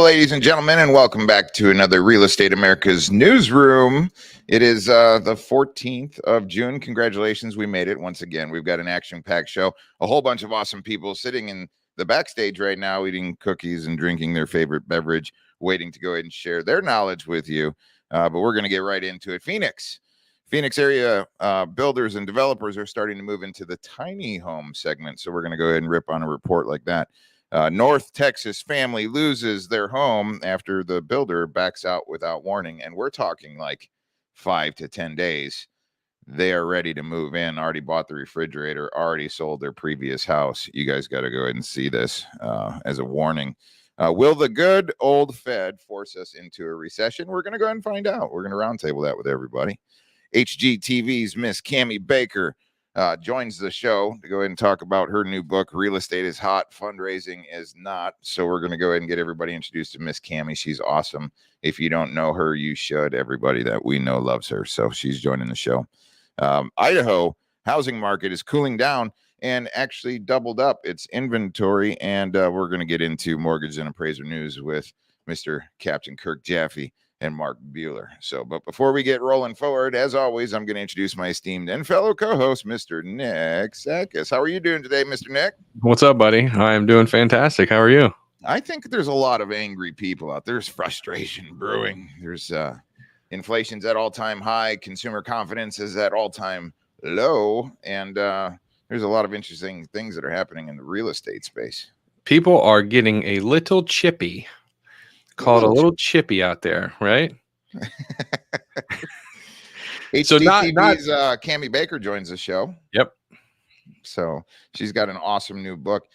ladies and gentlemen, and welcome back to another Real Estate America's Newsroom. It is the 14th of June. Congratulations, we made it once again. We've got an action-packed show. A whole bunch of awesome people sitting in the backstage right now, eating cookies and drinking their favorite beverage, waiting to go ahead and share their knowledge with you. But we're going to get right into it. Phoenix area builders and developers are starting to move into the tiny home segment. So we're going to go ahead and rip on a report like that. North Texas family loses their home after the builder backs out without warning. And we're talking like 5 to 10 days. They are ready to move in, already bought the refrigerator, already sold their previous house. You guys got to go ahead and see this as a warning. Will the good old Fed force us into a recession? We're going to go ahead and find out. We're going to roundtable that with everybody. HGTV's Miss Cammie Baker joins the show to go ahead and talk about her new book, Real Estate is Hot, Fundraising is Not. So we're going to go ahead and get everybody introduced to Miss Cammie. She's awesome. If you don't know her, you should. Everybody that we know loves her. So she's joining the show. Idaho housing market is cooling down and actually doubled up its inventory. And we're going to get into mortgage and appraiser news with Mr. Captain Kirk Jaffe and Mark Bueller. So, but before we get rolling forward, as always, I'm going to introduce my esteemed and fellow co-host, Mr. Nick Sakis. How are you doing today, Mr. Nick? What's up, buddy? I am doing fantastic. How are you? I think there's a lot of angry people out there. There's frustration brewing. There's inflation's at all-time high. Consumer confidence is at all-time low. And there's a lot of interesting things that are happening in the real estate space. People are getting a little chippy. Called a little chippy out there, right? So HGTV's Cammie Baker joins the show. Yep. So she's got an awesome new book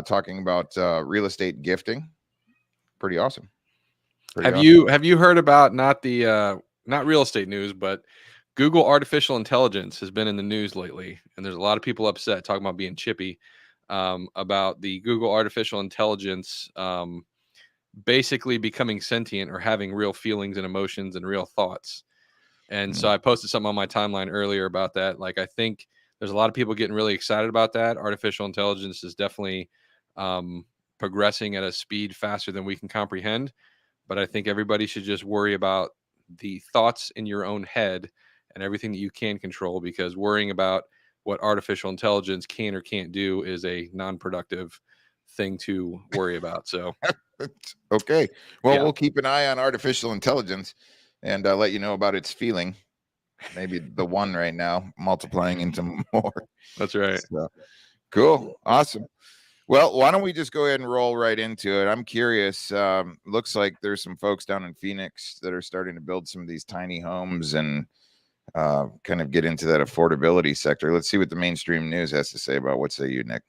talking about real estate gifting. Pretty awesome. Have you heard about not real estate news, but Google artificial intelligence has been in the news lately, and there's a lot of people upset talking about being chippy about the Google artificial intelligence basically becoming sentient or having real feelings and emotions and real thoughts. And so I posted something on my timeline earlier about that. Like, I think there's a lot of people getting really excited about that. Artificial intelligence is definitely progressing at a speed faster than we can comprehend. But I think everybody should just worry about the thoughts in your own head and everything that you can control, because worrying about what artificial intelligence can or can't do is a non-productive thing to worry about. So okay, well, We'll keep an eye on artificial intelligence and let you know about its feeling. Maybe the one right now multiplying into more. That's right. So, cool, awesome. Well, why don't we just go ahead and roll right into it? I'm curious. Looks like there's some folks down in Phoenix that are starting to build some of these tiny homes and kind of get into that affordability sector. Let's see what the mainstream news has to say about what say you, Nick.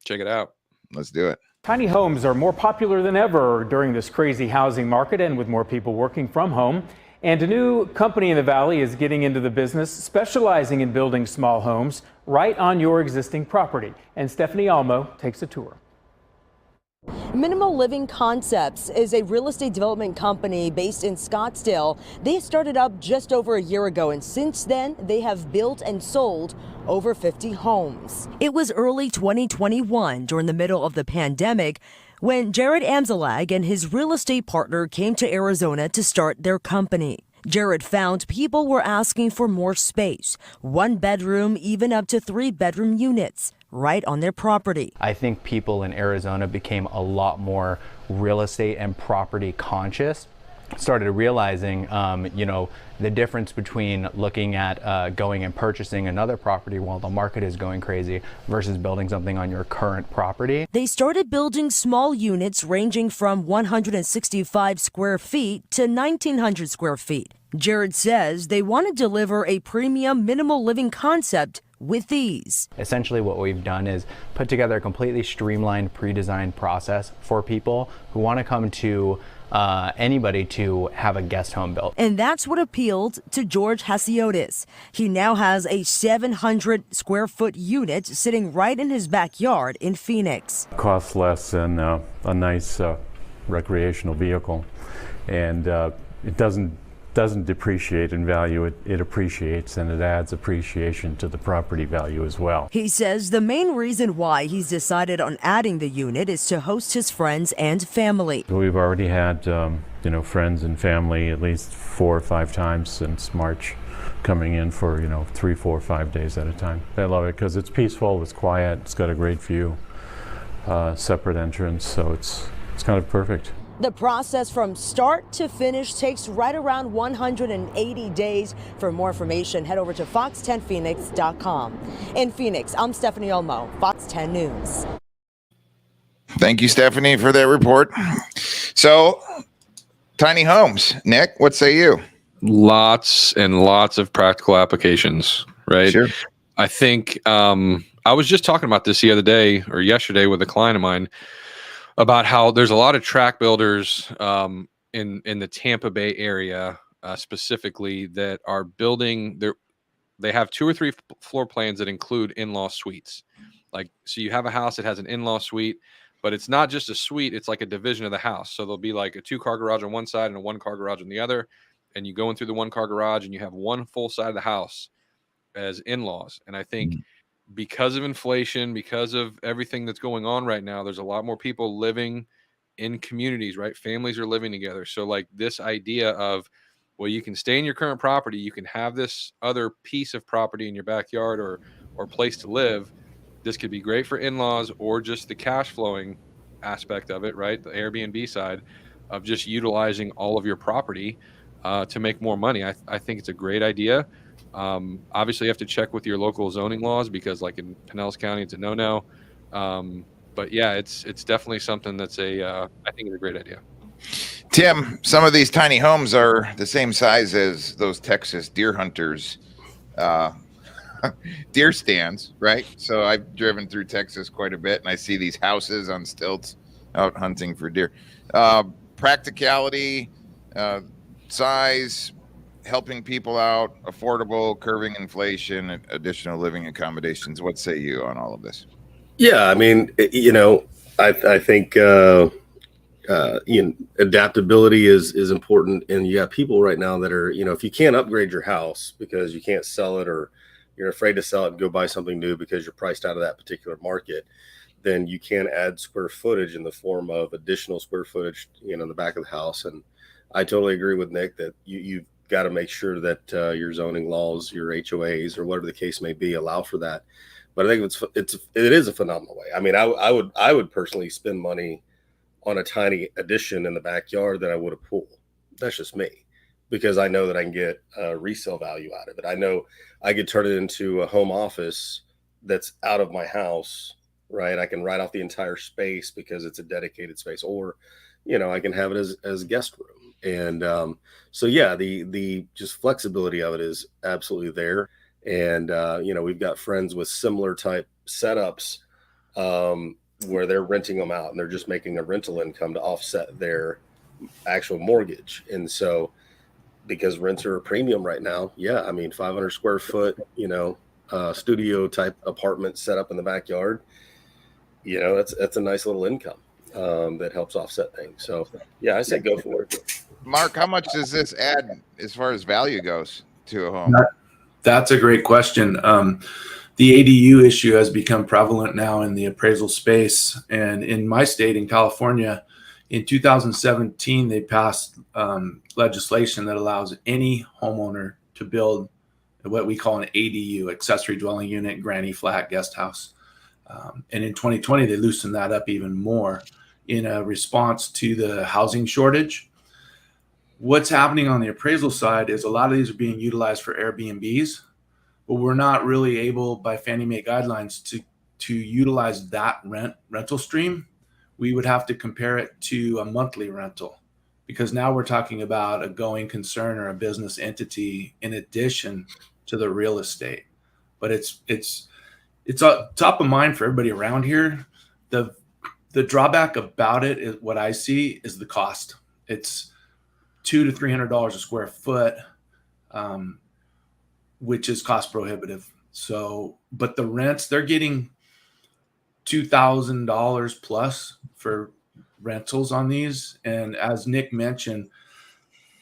Check it out. Let's do it. Tiny homes are more popular than ever during this crazy housing market, and with more people working from home. And a new company in the Valley is getting into the business, specializing in building small homes right on your existing property. And Stephanie Almo takes a tour. Minimal Living Concepts is a real estate development company based in Scottsdale. They started up just over a year ago, and since then they have built and sold over 50 homes. It was early 2021, during the middle of the pandemic, when Jared Amzalag and his real estate partner came to Arizona to start their company. Jared found people were asking for more space, 1 bedroom, even up to 3 bedroom units, right on their property. I think people in Arizona became a lot more real estate and property conscious. Started realizing, the difference between looking at going and purchasing another property while the market is going crazy versus building something on your current property. They started building small units ranging from 165 square feet to 1,900 square feet. Jared says they want to deliver a premium minimal living concept with these. Essentially what we've done is put together a completely streamlined pre-designed process for people who want to come to anybody to have a guest home built. And that's what appealed to George Hasiotis. He now has a 700 square foot unit sitting right in his backyard in Phoenix. Costs less than a nice recreational vehicle, and it doesn't doesn't depreciate in value, it appreciates, and it adds appreciation to the property value as well. He says the main reason why he's decided on adding the unit is to host his friends and family. We've already had friends and family at least 4 or 5 times since March coming in for 3, 4, 5 days at a time. They love it because it's peaceful, it's quiet, it's got a great view, separate entrance, so it's kind of perfect. The process from start to finish takes right around 180 days. For more information, head over to fox10phoenix.com. In Phoenix, I'm Stephanie Olmo, Fox 10 News. Thank you, Stephanie, for that report. So, tiny homes. Nick, what say you? Lots and lots of practical applications, right? Sure. I think I was just talking about this the other day or yesterday with a client of mine about how there's a lot of tract builders in the Tampa Bay area specifically that are building they have 2 or 3 floor plans that include in-law suites. Like, so you have a house that has an in-law suite, but it's not just a suite, it's like a division of the house. So there'll be like a 2-car garage on one side and a 1-car garage on the other. And you go in through the 1-car garage and you have one full side of the house as in-laws. And I think because of inflation, because of everything that's going on right now, there's a lot more people living in communities, right? Families are living together. So like this idea of, well, you can stay in your current property, you can have this other piece of property in your backyard or place to live. This could be great for in-laws or just the cash flowing aspect of it, right? The Airbnb side of just utilizing all of your property to make more money. I think it's a great idea. Obviously you have to check with your local zoning laws because like in Pinellas County, it's a no-no. But yeah, it's definitely something that's I think it's a great idea. Tim, some of these tiny homes are the same size as those Texas deer hunters, deer stands, right? So I've driven through Texas quite a bit and I see these houses on stilts out hunting for deer. Practicality, size, helping people out, affordable, curbing inflation, additional living accommodations. What say you on all of this? Yeah, I mean, I think adaptability is important, and you got people right now that are, if you can't upgrade your house because you can't sell it or you're afraid to sell it and go buy something new because you're priced out of that particular market, then you can add square footage in the form of additional square footage, in the back of the house. And I totally agree with Nick that you've got to make sure that your zoning laws, your HOAs, or whatever the case may be, allow for that. But I think it is a phenomenal way. I mean, I would personally spend money on a tiny addition in the backyard than I would a pool. That's just me, because I know that I can get resale value out of it. I know I could turn it into a home office that's out of my house, right? I can write off the entire space because it's a dedicated space, or I can have it as guest room. And so yeah, the just flexibility of it is absolutely there. And we've got friends with similar type setups where they're renting them out and they're just making a rental income to offset their actual mortgage. And so because rents are a premium right now, yeah, I mean, 500 square foot, studio type apartment set up in the backyard, that's a nice little income that helps offset things. So yeah, I say go for it. Mark, how much does this add as far as value goes to a home? That's a great question. The ADU issue has become prevalent now in the appraisal space. And in my state, in California, in 2017, they passed legislation that allows any homeowner to build what we call an ADU, accessory dwelling unit, granny flat, guest house. And in 2020, they loosened that up even more in a response to the housing shortage. What's happening on the appraisal side is a lot of these are being utilized for Airbnbs, but we're not really able by Fannie Mae guidelines to utilize that rental stream. We would have to compare it to a monthly rental, because now we're talking about a going concern or a business entity in addition to the real estate. But it's top of mind for everybody around here. The drawback about it is what I see is the cost. It's $200 to $300 a square foot, which is cost prohibitive. So, but the rents, they're getting $2,000 plus for rentals on these. And as Nick mentioned,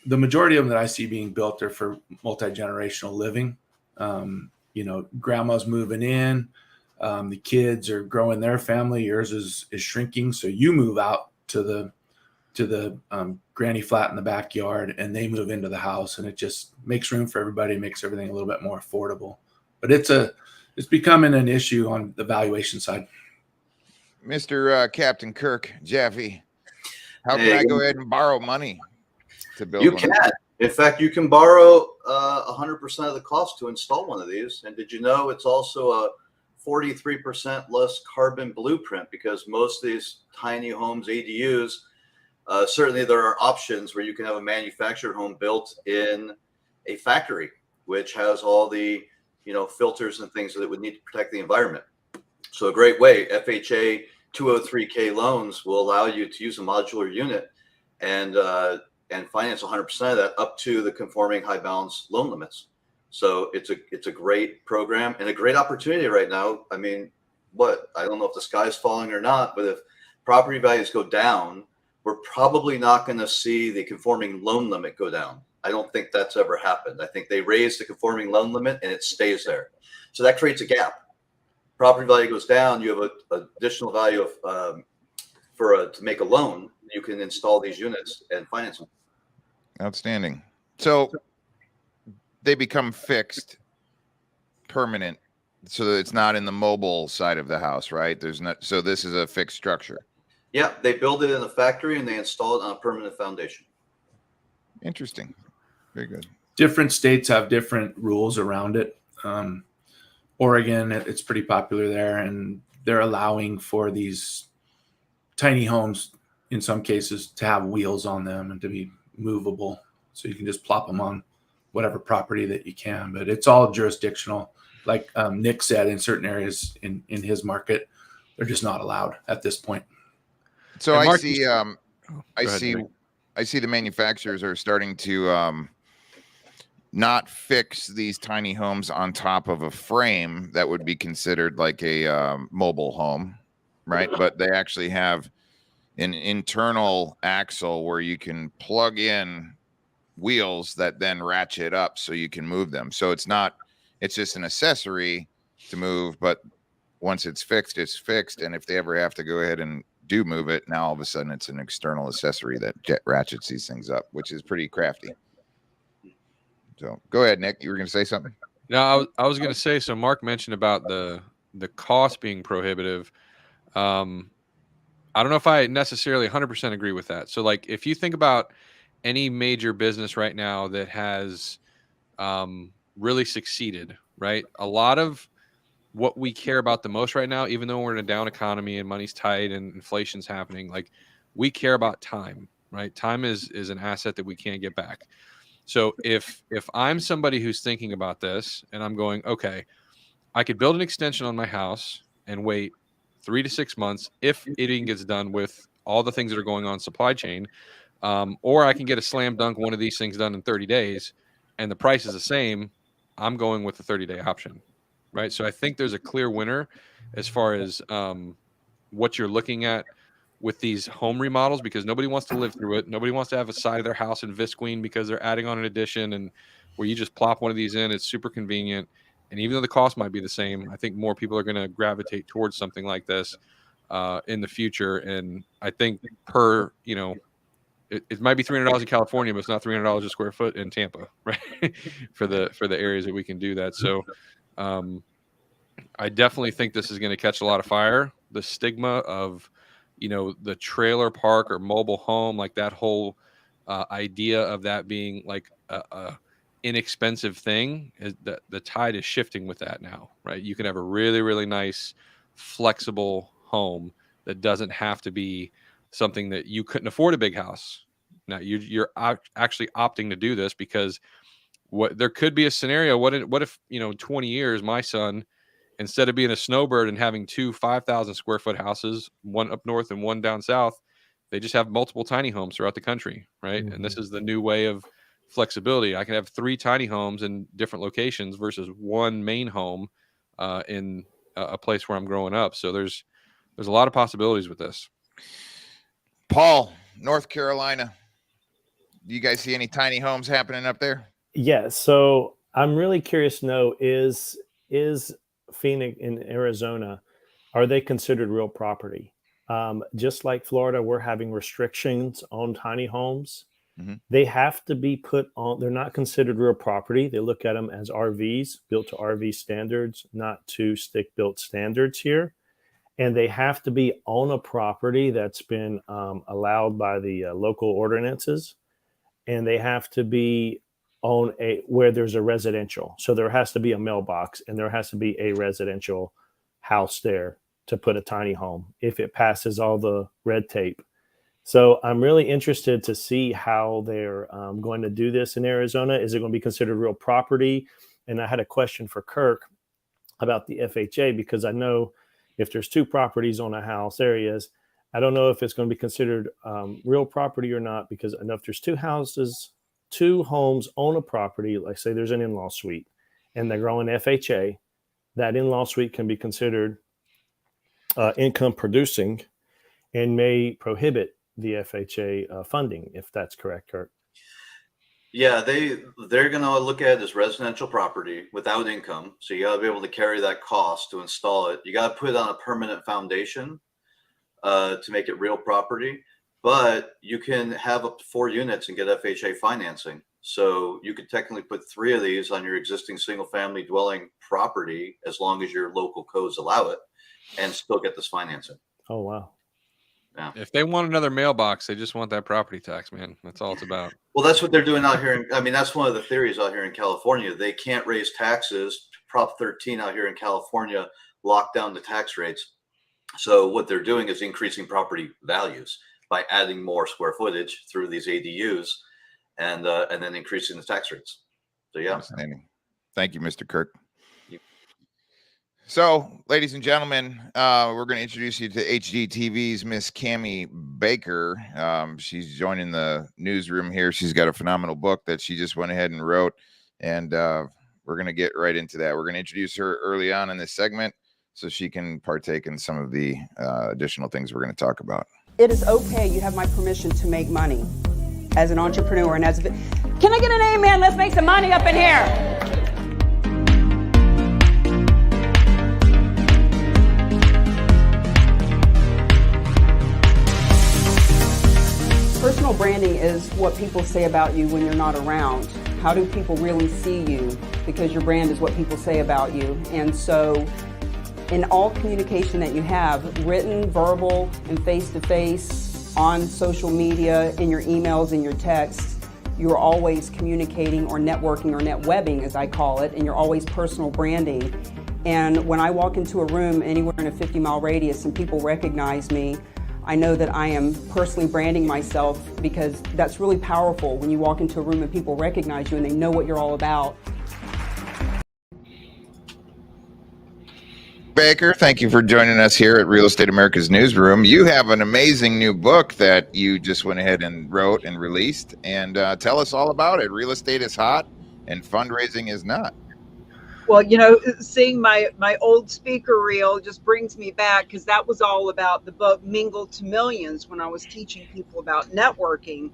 the majority of them that I see being built are for multi-generational living. Grandma's moving in, the kids are growing their family. Yours is shrinking, so you move out to the granny flat in the backyard, and they move into the house, and it just makes room for everybody, makes everything a little bit more affordable. But it's becoming an issue on the valuation side. Mr. Captain Kirk, Jaffe, how can I go ahead and borrow money to build You one? can. In fact, you can borrow 100% of the cost to install one of these. And did you know it's also a 43% less carbon blueprint, because most of these tiny homes, ADUs, certainly there are options where you can have a manufactured home built in a factory, which has all the filters and things that would need to protect the environment. So a great way, FHA 203K loans will allow you to use a modular unit and finance 100% of that up to the conforming high balance loan limits. So it's a great program and a great opportunity right now. I mean, I don't know if the sky's falling or not, but if property values go down, we're probably not going to see the conforming loan limit go down. I don't think that's ever happened. I think they raise the conforming loan limit and it stays there. So that creates a gap. Property value goes down, you have an additional value of to make a loan. You can install these units and finance them. Outstanding. So they become fixed, permanent, so that it's not in the mobile side of the house, right? So this is a fixed structure. Yeah, they build it in a factory and they install it on a permanent foundation. Interesting. Very good. Different states have different rules around it. Oregon, it's pretty popular there, and they're allowing for these tiny homes in some cases to have wheels on them and to be movable, so you can just plop them on whatever property that you can. But it's all jurisdictional. Like Nick said, in certain areas in his market, they're just not allowed at this point. So And I Mark, see ahead, I see the manufacturers are starting to not fix these tiny homes on top of a frame that would be considered like a mobile home, right? But they actually have an internal axle where you can plug in wheels that then ratchet up so you can move them. So it's just an accessory to move, but once it's fixed, it's fixed. And if they ever have to go ahead and do move it, now all of a sudden it's an external accessory that ratchets these things up, which is pretty crafty. So go ahead, Nick. You were going to say something? No, I was going to say, so Mark mentioned about the cost being prohibitive. I don't know if I necessarily 100% agree with that. So like, if you think about any major business right now that has really succeeded, right? A lot of what we care about the most right now, even though we're in a down economy and money's tight and inflation's happening, like we care about time, right? Time is an asset that we can't get back. So if I'm somebody who's thinking about this and I'm going, okay, I could build an extension on my house and wait 3 to 6 months if it even gets done with all the things that are going on supply chain, or I can get a slam dunk one of these things done in 30 days and the price is the same, I'm going with the 30-day option, right? So I think there's a clear winner as far as what you're looking at with these home remodels, because nobody wants to live through it. Nobody wants to have a side of their house in Visqueen because they're adding on an addition, and where you just plop one of these in, it's super convenient. And even though the cost might be the same, I think more people are going to gravitate towards something like this in the future. And I think it might be $300 in California, but it's not $300 a square foot in Tampa, right? for the areas that we can do that. So I definitely think this is going to catch a lot of fire. The stigma of the trailer park or mobile home, like that whole idea of that being like a inexpensive thing, is that the tide is shifting with that now, right? You can have a really, really nice, flexible home that doesn't have to be something that you couldn't afford a big house. Now you're actually opting to do this because there could be a scenario. What if 20 years, my son, instead of being a snowbird and having 2 5,000 square foot houses, one up north and one down south, they just have multiple tiny homes throughout the country, right? Mm-hmm. And this is the new way of flexibility. I can have 3 tiny homes in different locations versus one main home in a place where I'm growing up. So there's a lot of possibilities with this. Paul, North Carolina. you guys see any tiny homes happening up there? Yeah. So I'm really curious to know, is Phoenix in Arizona, are they considered real property? Just like Florida, we're having restrictions on tiny homes. Mhm. They have to be put on, they're not considered real property. They look at them as RVs, built to RV standards, not to stick built standards here. And they have to be on a property that's been allowed by the local ordinances. And they have to be on where there's a residential. So there has to be a mailbox and there has to be a residential house there to put a tiny home if it passes all the red tape. So I'm really interested to see how they're going to do this in Arizona. Is it going to be considered real property? And I had a question for Kirk about the FHA, because I know if there's two properties on a house, there he is. I don't know if it's going to be considered real property or not, because I know if there's two houses, two homes on a property, like say there's an in-law suite and they're growing FHA, that in-law suite can be considered income producing and may prohibit the FHA funding, if that's correct, Kirk. Yeah, they're going to look at it as residential property without income. So you got to be able to carry that cost to install it. You got to put it on a permanent foundation to make it real property. But you can have up to 4 units and get FHA financing. So you could technically put 3 of these on your existing single family dwelling property, as long as your local codes allow it, and still get this financing. Oh, wow. Yeah. If they want another mailbox, they just want that property tax, man. That's all it's about. Well, that's what they're doing out here. I mean, that's one of the theories out here in California. They can't raise taxes. Prop 13 out here in California locked down the tax rates. So what they're doing is increasing property values by adding more square footage through these ADUs, and then increasing the tax rates. So yeah. Thank you, Mr. Kirk. So, ladies and gentlemen, we're going to introduce you to HGTV's Miss Cammie Baker. She's joining the newsroom here. She's got a phenomenal book that she just went ahead and wrote, and we're going to get right into that. We're going to introduce her early on in this segment so she can partake in some of the additional things we're going to talk about. It is okay. You have my permission to make money as an entrepreneur and can I get an amen? Let's make some money up in here. Personal branding is what people say about you when you're not around. How do people really see you? Because your brand is what people say about you. And so in all communication that you have, written, verbal, and face-to-face, on social media, in your emails, in your texts, you're always communicating or networking or netwebbing, as I call it, and you're always personal branding. And when I walk into a room anywhere in a 50-mile radius and people recognize me, I know that I am personally branding myself, because that's really powerful when you walk into a room and people recognize you and they know what you're all about. Baker, thank you for joining us here at Real Estate America's Newsroom. You have an amazing new book that you just went ahead and wrote and released, and tell us all about it. Real estate is hot and fundraising is not. Well, you know, seeing my old speaker reel just brings me back, because that was all about the book Mingle to Millions when I was teaching people about networking.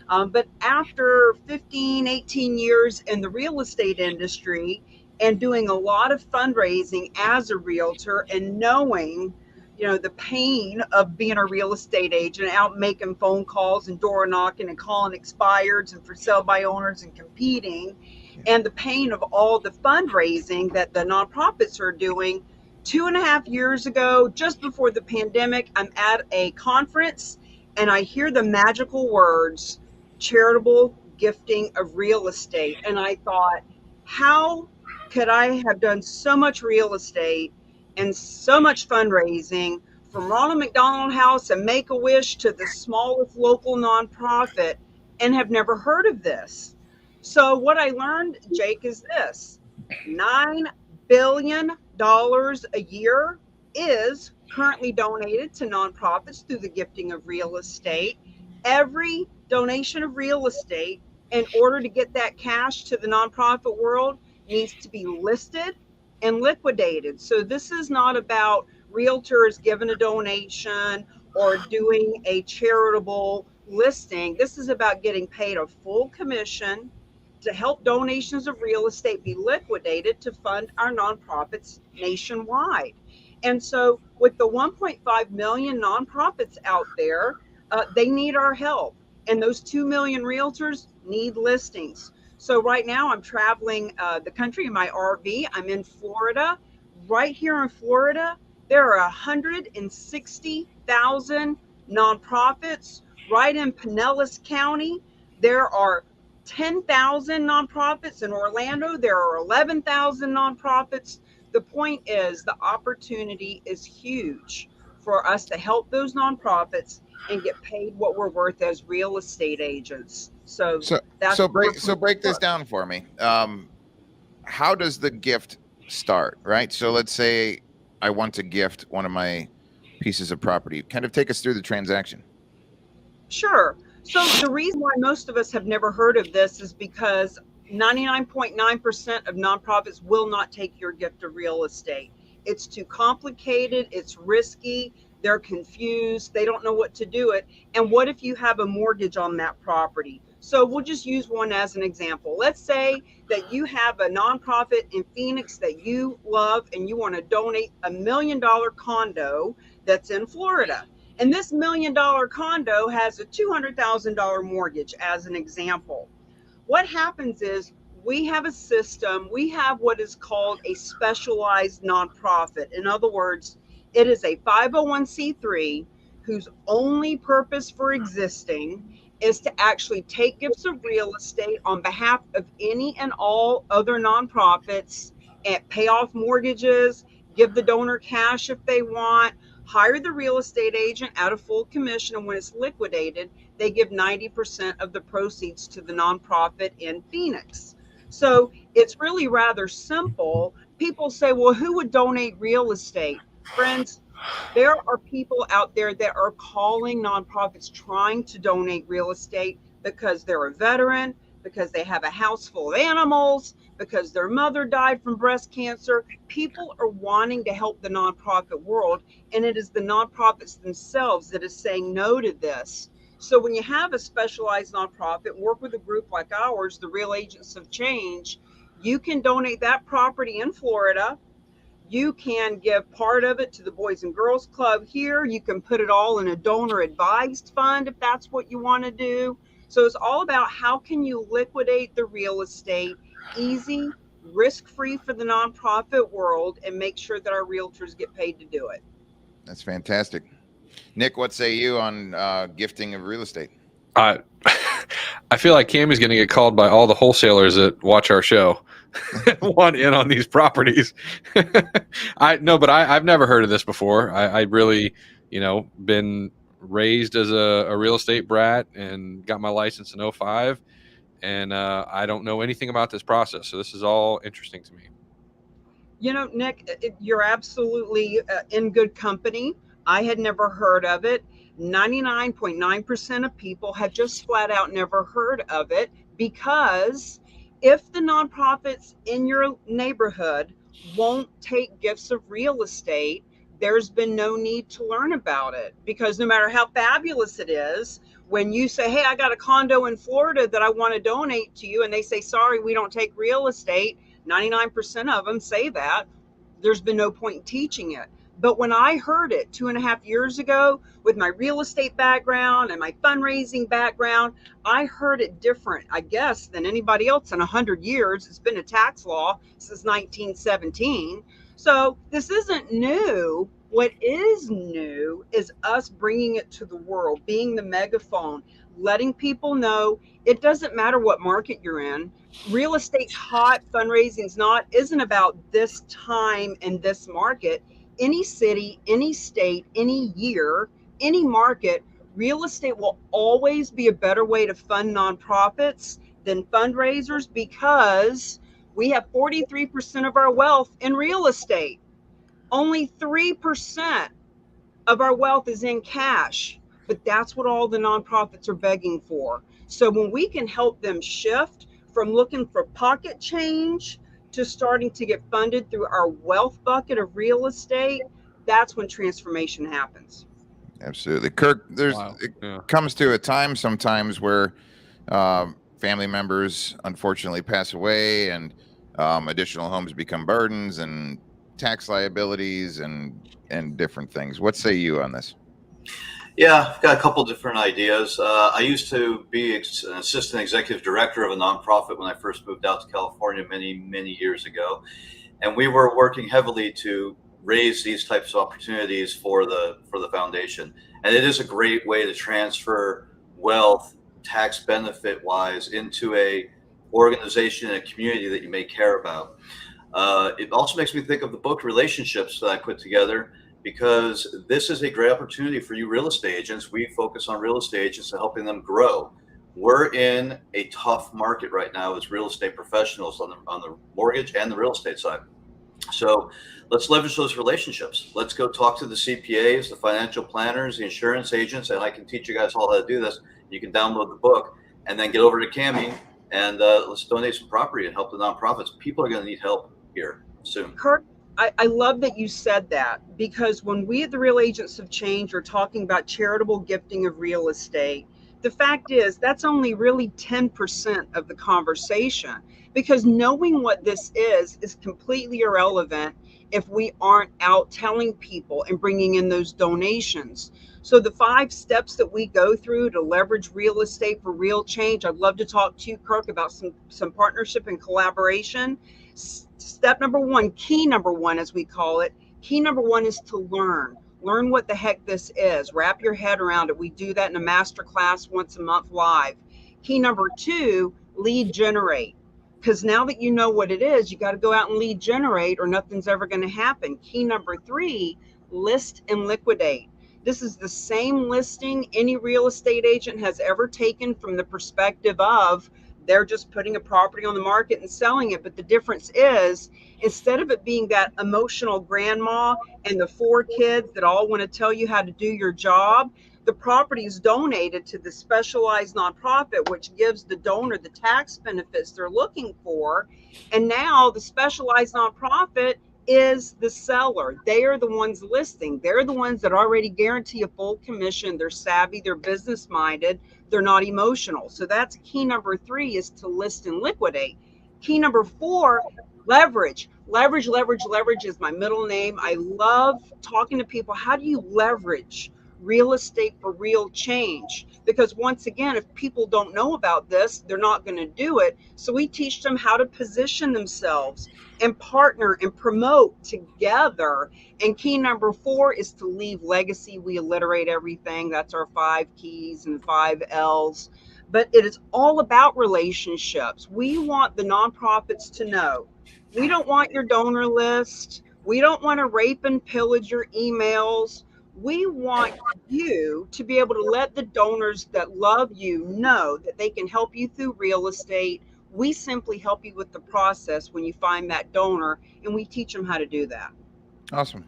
But after 15, 18 years in the real estate industry and doing a lot of fundraising as a realtor and knowing, you know, the pain of being a real estate agent, out making phone calls and door knocking and calling expireds and for sale by owners and competing, and the pain of all the fundraising that the nonprofits are doing. 2.5 years ago, just before the pandemic, I'm at a conference and I hear the magical words, charitable gifting of real estate. And I thought, how could I have done so much real estate and so much fundraising, from Ronald McDonald House and Make-A-Wish to the smallest local nonprofit, and have never heard of this? So what I learned, Jake, is this: $9 billion a year is currently donated to nonprofits through the gifting of real estate. Every donation of real estate, in order to get that cash to the nonprofit world, needs to be listed and liquidated. So this is not about realtors giving a donation or doing a charitable listing. This is about getting paid a full commission to help donations of real estate be liquidated to fund our nonprofits nationwide. And so with the 1.5 million nonprofits out there, they need our help. And those 2 million realtors need listings. So right now I'm traveling the country in my RV. I'm in Florida. Right here in Florida, there are 160,000 nonprofits. Right in Pinellas County, there are 10,000 nonprofits. In Orlando, there are 11,000 nonprofits. The point is, the opportunity is huge for us to help those nonprofits and get paid what we're worth as real estate agents. So break this down for me. How does the gift start, right? So let's say I want to gift one of my pieces of property. Kind of take us through the transaction. Sure. So the reason why most of us have never heard of this is because 99.9% of nonprofits will not take your gift of real estate. It's too complicated. It's risky. They're confused. They don't know what to do it. And what if you have a mortgage on that property? So we'll just use one as an example. Let's say that you have a nonprofit in Phoenix that you love and you want to donate $1 million condo that's in Florida. And this $1 million condo has a $200,000 mortgage as an example. What happens is we have a system, we have what is called a specialized nonprofit. In other words, it is a 501c3 whose only purpose for existing is to actually take gifts of real estate on behalf of any and all other nonprofits and pay off mortgages, give the donor cash if they want, hire the real estate agent at a full commission, and when it's liquidated, they give 90% of the proceeds to the nonprofit in Phoenix. So it's really rather simple. People say, well, who would donate real estate? Friends, there are people out there that are calling nonprofits trying to donate real estate because they're a veteran, because they have a house full of animals, because their mother died from breast cancer. People are wanting to help the nonprofit world, and it is the nonprofits themselves that is saying no to this. So when you have a specialized nonprofit, work with a group like ours, the Real Agents of Change, you can donate that property in Florida. You can give part of it to the Boys and Girls Club here. You can put it all in a donor advised fund if that's what you want to do. So it's all about how can you liquidate the real estate easy, risk-free for the nonprofit world, and make sure that our realtors get paid to do it. That's fantastic. Nick, what say you on gifting of real estate? I feel like Cammy's going to get called by all the wholesalers that watch our show. Want in on these properties. I've never heard of this before. I really, been raised as a real estate brat and got my license in 2005. And I don't know anything about this process. So this is all interesting to me. Nick, you're absolutely in good company. I had never heard of it. 99.9% of people had just flat out never heard of it, because if the nonprofits in your neighborhood won't take gifts of real estate, there's been no need to learn about it, because no matter how fabulous it is, when you say, hey, I got a condo in Florida that I want to donate to you, and they say, sorry, we don't take real estate, 99% of them say that, there's been no point in teaching it. But when I heard it 2.5 years ago, with my real estate background and my fundraising background, I heard it different, I guess, than anybody else in 100 years. It's been a tax law since 1917. So this isn't new. What is new is us bringing it to the world, being the megaphone, letting people know it doesn't matter what market you're in. Real estate's hot, fundraising's not, isn't about this time and this market. Any city, any state, any year, any market, real estate will always be a better way to fund nonprofits than fundraisers, because we have 43% of our wealth in real estate. Only 3% of our wealth is in cash, but that's what all the nonprofits are begging for. So when we can help them shift from looking for pocket change to starting to get funded through our wealth bucket of real estate, that's when transformation happens. Absolutely. Kirk, Wow. it Yeah. comes to a time sometimes where family members unfortunately pass away, and additional homes become burdens and tax liabilities and different things. What say you on this? Yeah, I've got a couple different ideas. I used to be an assistant executive director of a nonprofit when I first moved out to California many years ago, and we were working heavily to raise these types of opportunities for the foundation. And it is a great way to transfer wealth, tax benefit wise, into a organization and a community that you may care about. It also makes me think of the book Relationships that I put together, because this is a great opportunity for you real estate agents. We focus on real estate agents and helping them grow. We're in a tough market right now as real estate professionals on the mortgage and the real estate side. So let's leverage those relationships. Let's go talk to the CPAs, the financial planners, the insurance agents, and I can teach you guys all how to do this. You can download the book and then get over to Cami and let's donate some property and help the nonprofits. People are going to need help here soon. Kirk, I love that you said that, because when we at the Real Agents of Change are talking about charitable gifting of real estate, the fact is that's only really 10% of the conversation, because knowing what this is completely irrelevant if we aren't out telling people and bringing in those donations. So the 5 steps that we go through to leverage real estate for real change, I'd love to talk to you, Kirk, about some partnership and collaboration. Step number 1, key number 1, as we call it, key number 1 is to learn what the heck this is. Wrap your head around it. We do that in a master class once a month live. Key number 2, lead generate. Because now that you know what it is, you got to go out and lead generate or nothing's ever going to happen. Key number 3, list and liquidate. This is the same listing any real estate agent has ever taken from the perspective of they're just putting a property on the market and selling it. But the difference is, instead of it being that emotional grandma and the 4 kids that all want to tell you how to do your job, the property is donated to the specialized nonprofit, which gives the donor the tax benefits they're looking for. And now the specialized nonprofit is the seller. They are the ones listing. They're the ones that already guarantee a full commission. They're savvy, they're business minded, they're not emotional. So that's key number 3, is to list and liquidate. Key number 4, leverage. Leverage is my middle name. I love talking to people. How do you leverage real estate for real change? Because once again, if people don't know about this, they're not going to do it. So we teach them how to position themselves and partner and promote together. And key number 4 is to leave legacy. We alliterate everything. That's our 5 keys and 5 L's. But it is all about relationships. We want the nonprofits to know, we don't want your donor list. We don't want to rape and pillage your emails. We want you to be able to let the donors that love you know that they can help you through real estate. We simply help you with the process when you find that donor, and we teach them how to do that. Awesome.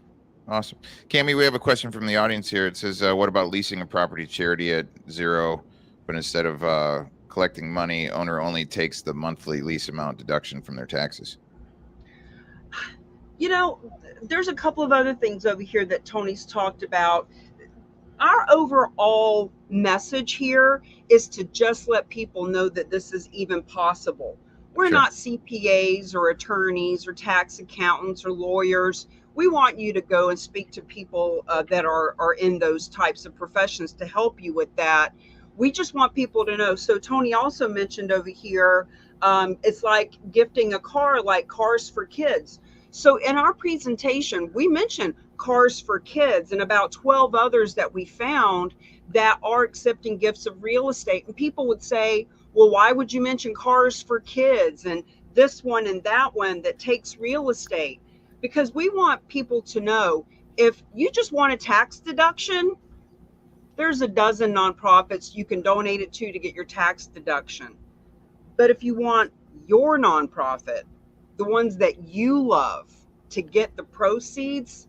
Cami, we have a question from the audience here. It says, what about leasing a property charity at 0, but instead of collecting money, owner only takes the monthly lease amount deduction from their taxes? You know, there's a couple of other things over here that Tony's talked about. Our overall message here is to just let people know that this is even possible. We're not CPAs or attorneys or tax accountants or lawyers. We want you to go and speak to people that are in those types of professions to help you with that. We just want people to know. So Tony also mentioned over here, it's like gifting a car, like Cars for Kids. So in our presentation, we mentioned Cars for Kids and about 12 others that we found that are accepting gifts of real estate. And people would say, well, why would you mention Cars for Kids and this one and that one that takes real estate? Because we want people to know, if you just want a tax deduction, there's a dozen nonprofits you can donate it to get your tax deduction. But if you want your nonprofit, the ones that you love, to get the proceeds,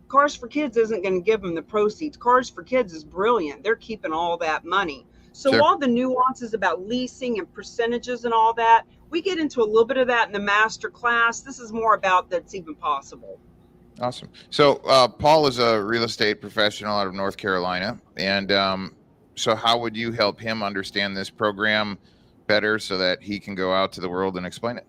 Cars for Kids isn't going to give them the proceeds. Cars for Kids is brilliant. They're keeping all that money. So all the nuances about leasing and percentages and all that, we get into a little bit of that in the master class. This is more about that's even possible. Awesome. So Paul is a real estate professional out of North Carolina. And so how would you help him understand this program better so that he can go out to the world and explain it?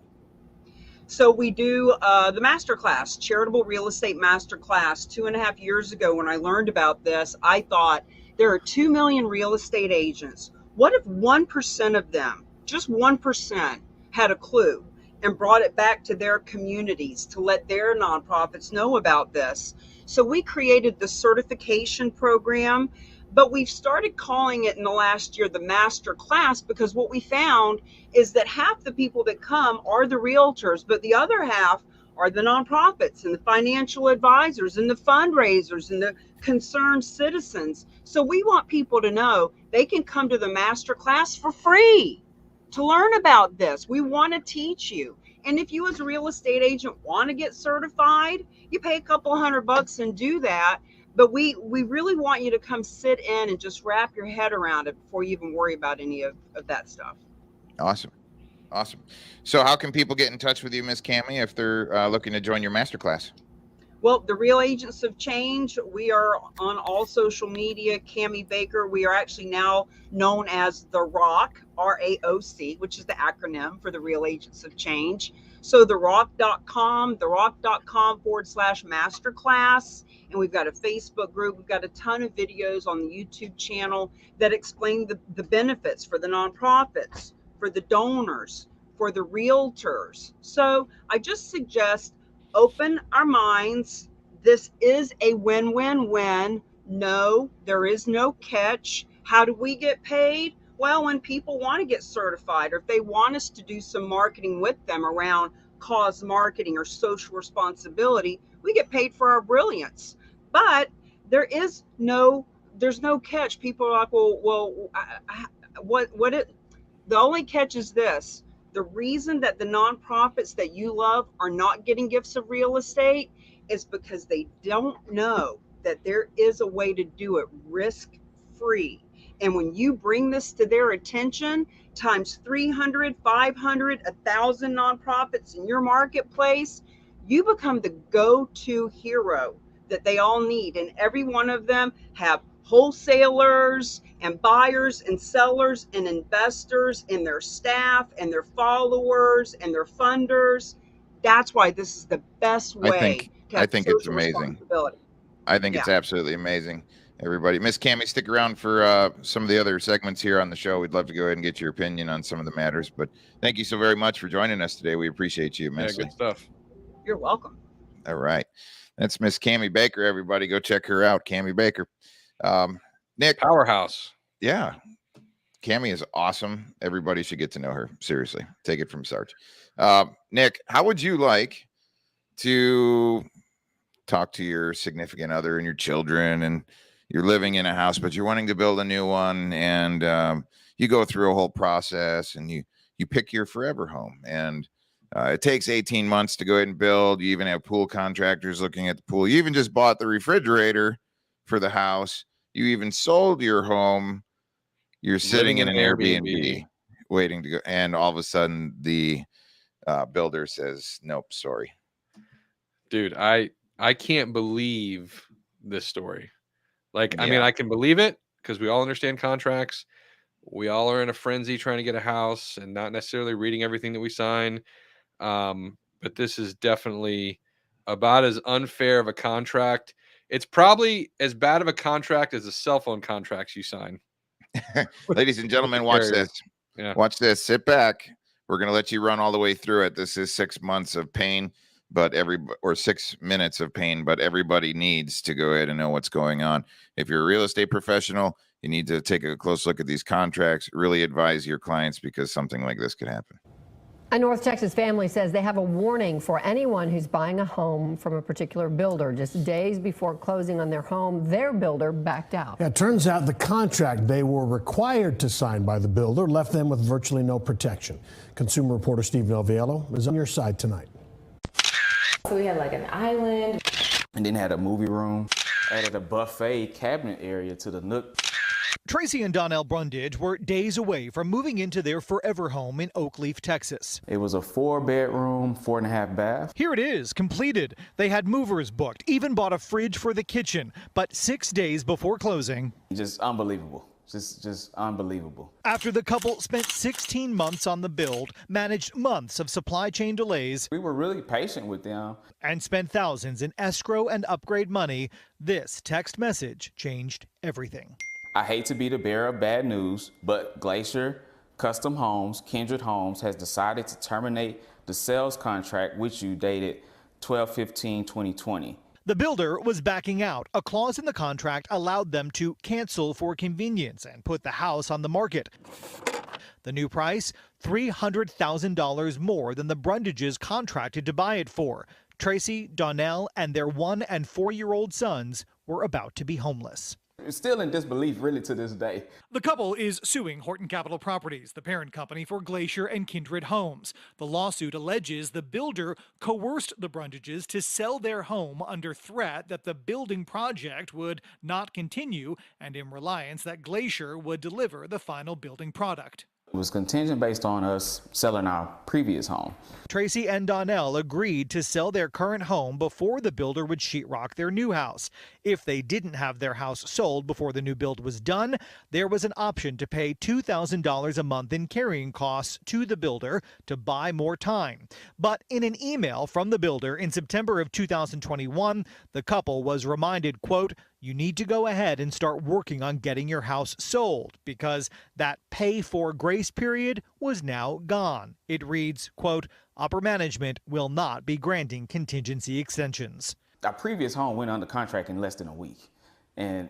So we do the masterclass, charitable real estate masterclass. 2.5 years ago, when I learned about this, I thought there are 2 million real estate agents. What if 1% of them, just 1%, had a clue and brought it back to their communities to let their nonprofits know about this? So we created the certification program, but we've started calling it in the last year the master class, because what we found is that half the people that come are the realtors, but the other half are the nonprofits and the financial advisors and the fundraisers and the concerned citizens. So we want people to know they can come to the master class for free to learn about this. We want to teach you. And if you as a real estate agent want to get certified, you pay a couple $100 and do that. But we really want you to come sit in and just wrap your head around it before you even worry about any of that stuff. Awesome. Awesome. So how can people get in touch with you, Miss Cammie, if they're looking to join your masterclass? Well, the Real Agents of Change, we are on all social media. Cammie Baker, we are actually now known as The Rock, RAOC, which is the acronym for the Real Agents of Change. So therock.com, therock.com/masterclass. And we've got a Facebook group. We've got a ton of videos on the YouTube channel that explain the benefits for the nonprofits, for the donors, for the realtors. So I just suggest open our minds. This is a win-win-win. No, there is no catch. How do we get paid? Well, when people want to get certified, or if they want us to do some marketing with them around cause marketing or social responsibility, we get paid for our brilliance. But there's no catch. People are like, the only catch is this. The reason that the nonprofits that you love are not getting gifts of real estate is because they don't know that there is a way to do it risk-free. And when you bring this to their attention, times 300, 500, 1,000 nonprofits in your marketplace, you become the go-to hero that they all need. And every one of them have wholesalers and buyers and sellers and investors and their staff and their followers and their funders. That's why this is the best way to have I think it's amazing. responsibility. I think it's absolutely amazing. Everybody, Miss Cammie, stick around for some of the other segments here on the show. We'd love to go ahead and get your opinion on some of the matters. But thank you so very much for joining us today. We appreciate you immensely. Yeah, good stuff. You're welcome. All right. That's Miss Cammie Baker, everybody. Go check her out, Cammie Baker. Nick. Powerhouse. Yeah. Cammie is awesome. Everybody should get to know her. Seriously. Take it from Sarge. Nick, how would you like to talk to your significant other and your children, and you're living in a house, but you're wanting to build a new one, and you go through a whole process, and you pick your forever home, and it takes 18 months to go ahead and build. You even have pool contractors looking at the pool. You even just bought the refrigerator for the house. You even sold your home. You're sitting in an Airbnb waiting to go, and all of a sudden the builder says, nope, sorry. Dude, I can't believe this story. Like, I mean, I can believe it because we all understand contracts. We all are in a frenzy trying to get a house and not necessarily reading everything that we sign. But this is definitely about as unfair of a contract. It's probably as bad of a contract as the cell phone contracts you sign. Ladies and gentlemen, watch this. Yeah. Watch this. Sit back. We're going to let you run all the way through it. This is 6 months of pain, or 6 minutes of pain, but everybody needs to go ahead and know what's going on. If you're a real estate professional, you need to take a close look at these contracts, really advise your clients, because something like this could happen. A North Texas family says they have a warning for anyone who's buying a home from a particular builder. Just days before closing on their home, their builder backed out. Yeah, it turns out the contract they were required to sign by the builder left them with virtually no protection. Consumer reporter Steve Noviello is on your side tonight. So we had like an island. And then had a movie room. Added a buffet cabinet area to the nook. Tracy and Donnell Brundage were days away from moving into their forever home in Oakleaf, Texas. It was a 4-bedroom, 4.5 bath. Here it is, completed. They had movers booked, even bought a fridge for the kitchen. But 6 days before closing, Just unbelievable. Just unbelievable. After the couple spent 16 months on the build, managed months of supply chain delays, We were really patient with them. and spent thousands in escrow and upgrade money, this text message changed everything. I hate to be the bearer of bad news, but Glacier Custom Homes, Kindred Homes, has decided to terminate the sales contract with you dated 12/15/2020. The builder was backing out. A clause in the contract allowed them to cancel for convenience and put the house on the market. The new price, $300,000 more than the Brundages contracted to buy it for. Tracy, Donnell, and their 1- and 4-year-old sons were about to be homeless. Still in disbelief, really, to this day. The couple is suing Horton Capital Properties, the parent company for Glacier and Kindred Homes. The lawsuit alleges the builder coerced the Brundages to sell their home under threat that the building project would not continue and in reliance that Glacier would deliver the final building product. It was contingent based on us selling our previous home. Tracy and Donnell agreed to sell their current home before the builder would sheetrock their new house. If they didn't have their house sold before the new build was done, there was an option to pay $2,000 a month in carrying costs to the builder to buy more time. But in an email from the builder in September of 2021, the couple was reminded, quote, "You need to go ahead and start working on getting your house sold because that pay for grace period was now gone." It reads, quote, "Upper management will not be granting contingency extensions." Our previous home went under contract in less than a week. And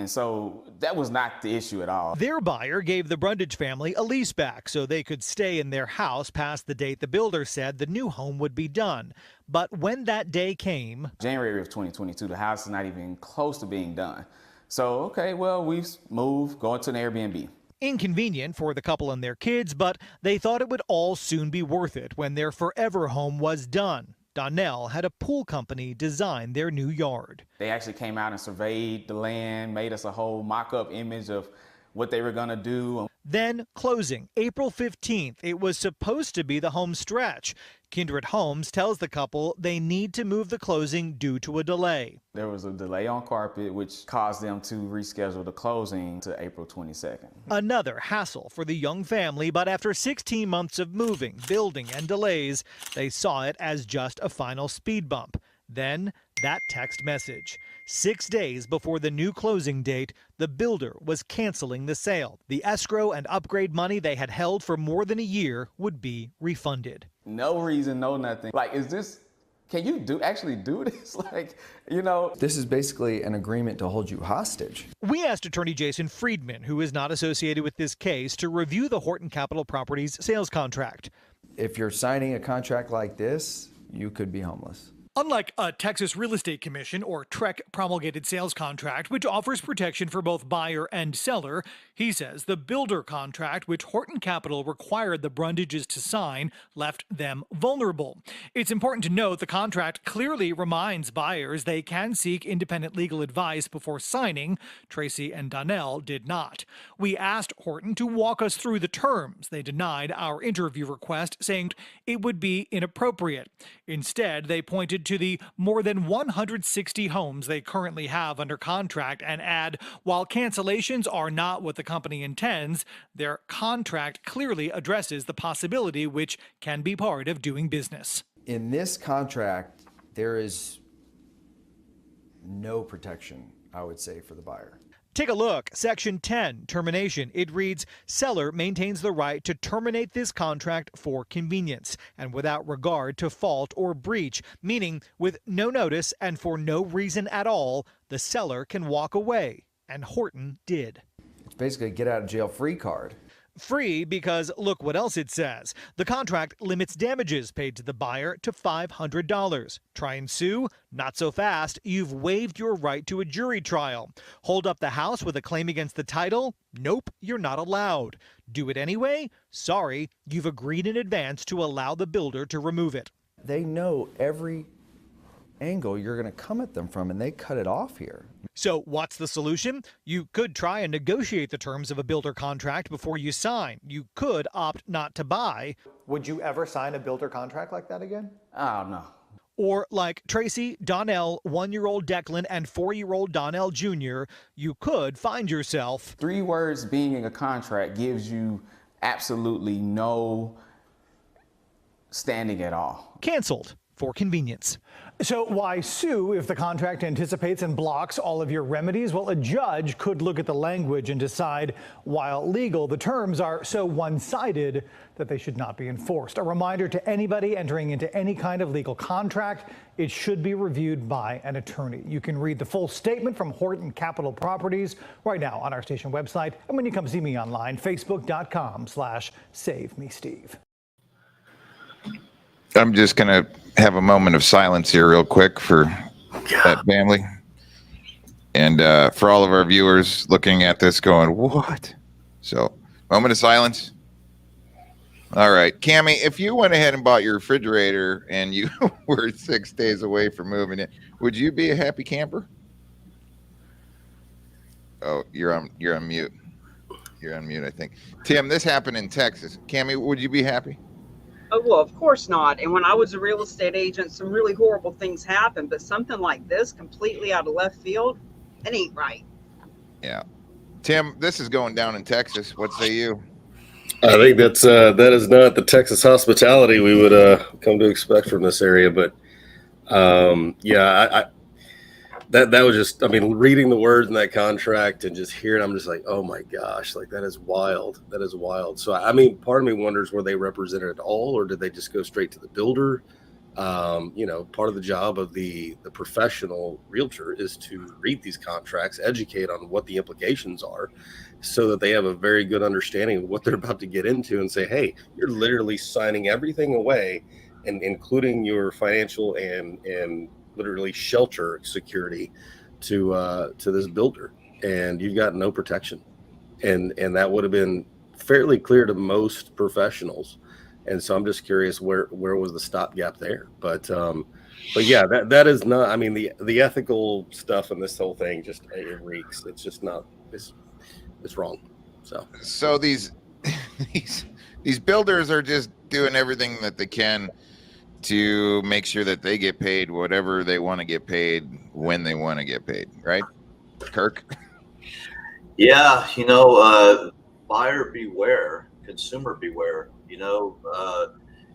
so that was not the issue at all. Their buyer gave the Brundage family a lease back so they could stay in their house past the date the builder said the new home would be done. But when that day came, January of 2022, the house is not even close to being done. So, okay, well, we moved, going to an Airbnb. inconvenient for the couple and their kids, but they thought it would all soon be worth it when their forever home was done. Donnell had a pool company design their new yard. They actually came out and surveyed the land, made us a whole mock-up image of what they were going to do. Then closing, April 15th. It was supposed to be the home stretch. Kindred Homes tells the couple they need to move the closing due to a delay. There was a delay on carpet, which caused them to reschedule the closing to April 22nd. Another hassle for the young family, but after 16 months of moving, building, and delays, they saw it as just a final speed bump. Then that text message. 6 days before the new closing date, the builder was canceling the sale. The escrow and upgrade money they had held for more than a year would be refunded. No reason, no nothing. Like, can you actually do this? This is basically an agreement to hold you hostage. We asked attorney Jason Friedman, who is not associated with this case, to review the Horton Capital Properties sales contract. If you're signing a contract like this, you could be homeless. Unlike a Texas Real Estate Commission or TREC promulgated sales contract, which offers protection for both buyer and seller, he says the builder contract, which Horton Capital required the Brundages to sign, left them vulnerable. It's important to note the contract clearly reminds buyers they can seek independent legal advice before signing. Tracy and Donnell did not. We asked Horton to walk us through the terms. They denied our interview request, saying it would be inappropriate. Instead, they pointed to the more than 160 homes they currently have under contract and add, while cancellations are not what the company intends, their contract clearly addresses the possibility which can be part of doing business. In this contract, there is no protection, I would say, for the buyer. Take a look. Section 10, termination. It reads, seller maintains the right to terminate this contract for convenience and without regard to fault or breach, meaning with no notice and for no reason at all, the seller can walk away. And Horton did. It's basically a get out of jail free card. Free because look what else it says. The contract limits damages paid to the buyer to $500. Try and sue? Not so fast. You've waived your right to a jury trial. Hold up the house with a claim against the title? Nope, you're not allowed. Do it anyway? Sorry, you've agreed in advance to allow the builder to remove it. They know every angle you're going to come at them from, and they cut it off here. So what's the solution? You could try and negotiate the terms of a builder contract before you sign. You could opt not to buy. Would you ever sign a builder contract like that again? Oh, no. Or like Tracy, Donnell, 1-year-old Declan, and 4-year-old Donnell Jr., you could find yourself 3 words being in a contract gives you absolutely no standing at all. canceled for convenience. So why sue if the contract anticipates and blocks all of your remedies? Well, a judge could look at the language and decide, while legal, the terms are so one-sided that they should not be enforced. A reminder to anybody entering into any kind of legal contract, it should be reviewed by an attorney. You can read the full statement from Horton Capital Properties right now on our station website. And when you come see me online, facebook.com/SaveMeSteve. I'm just going to have a moment of silence here real quick for that family. And for all of our viewers looking at this going, what? So, moment of silence. All right. Cammie, if you went ahead and bought your refrigerator and you were 6 days away from moving it, would you be a happy camper? Oh, you're on mute. You're on mute, I think. Tim, this happened in Texas. Cammie, would you be happy? Oh, well, of course not. And when I was a real estate agent, some really horrible things happened, but something like this completely out of left field, it ain't right. Yeah. Tim, this is going down in Texas. What say you? I think that is not the Texas hospitality we would come to expect from this area. But yeah, that was just, I mean, reading the words in that contract and just hearing, I'm just like, oh my gosh, like that is wild. That is wild. So, I mean, part of me wonders, were they represented at all, or did they just go straight to the builder? You know, part of the job of the professional realtor is to read these contracts, educate on what the implications are, so that they have a very good understanding of what they're about to get into and say, hey, you're literally signing everything away, and including your financial and literally shelter security to this builder, and you've got no protection. And that would have been fairly clear to most professionals. And so I'm just curious where was the stopgap there? But yeah, that is not, I mean, the ethical stuff in this whole thing just, it reeks. It's just not, it's wrong. So these builders are just doing everything that they can to make sure that they get paid whatever they want to get paid when they want to get paid, right, Kirk? Yeah, you know, buyer beware, consumer beware. You know,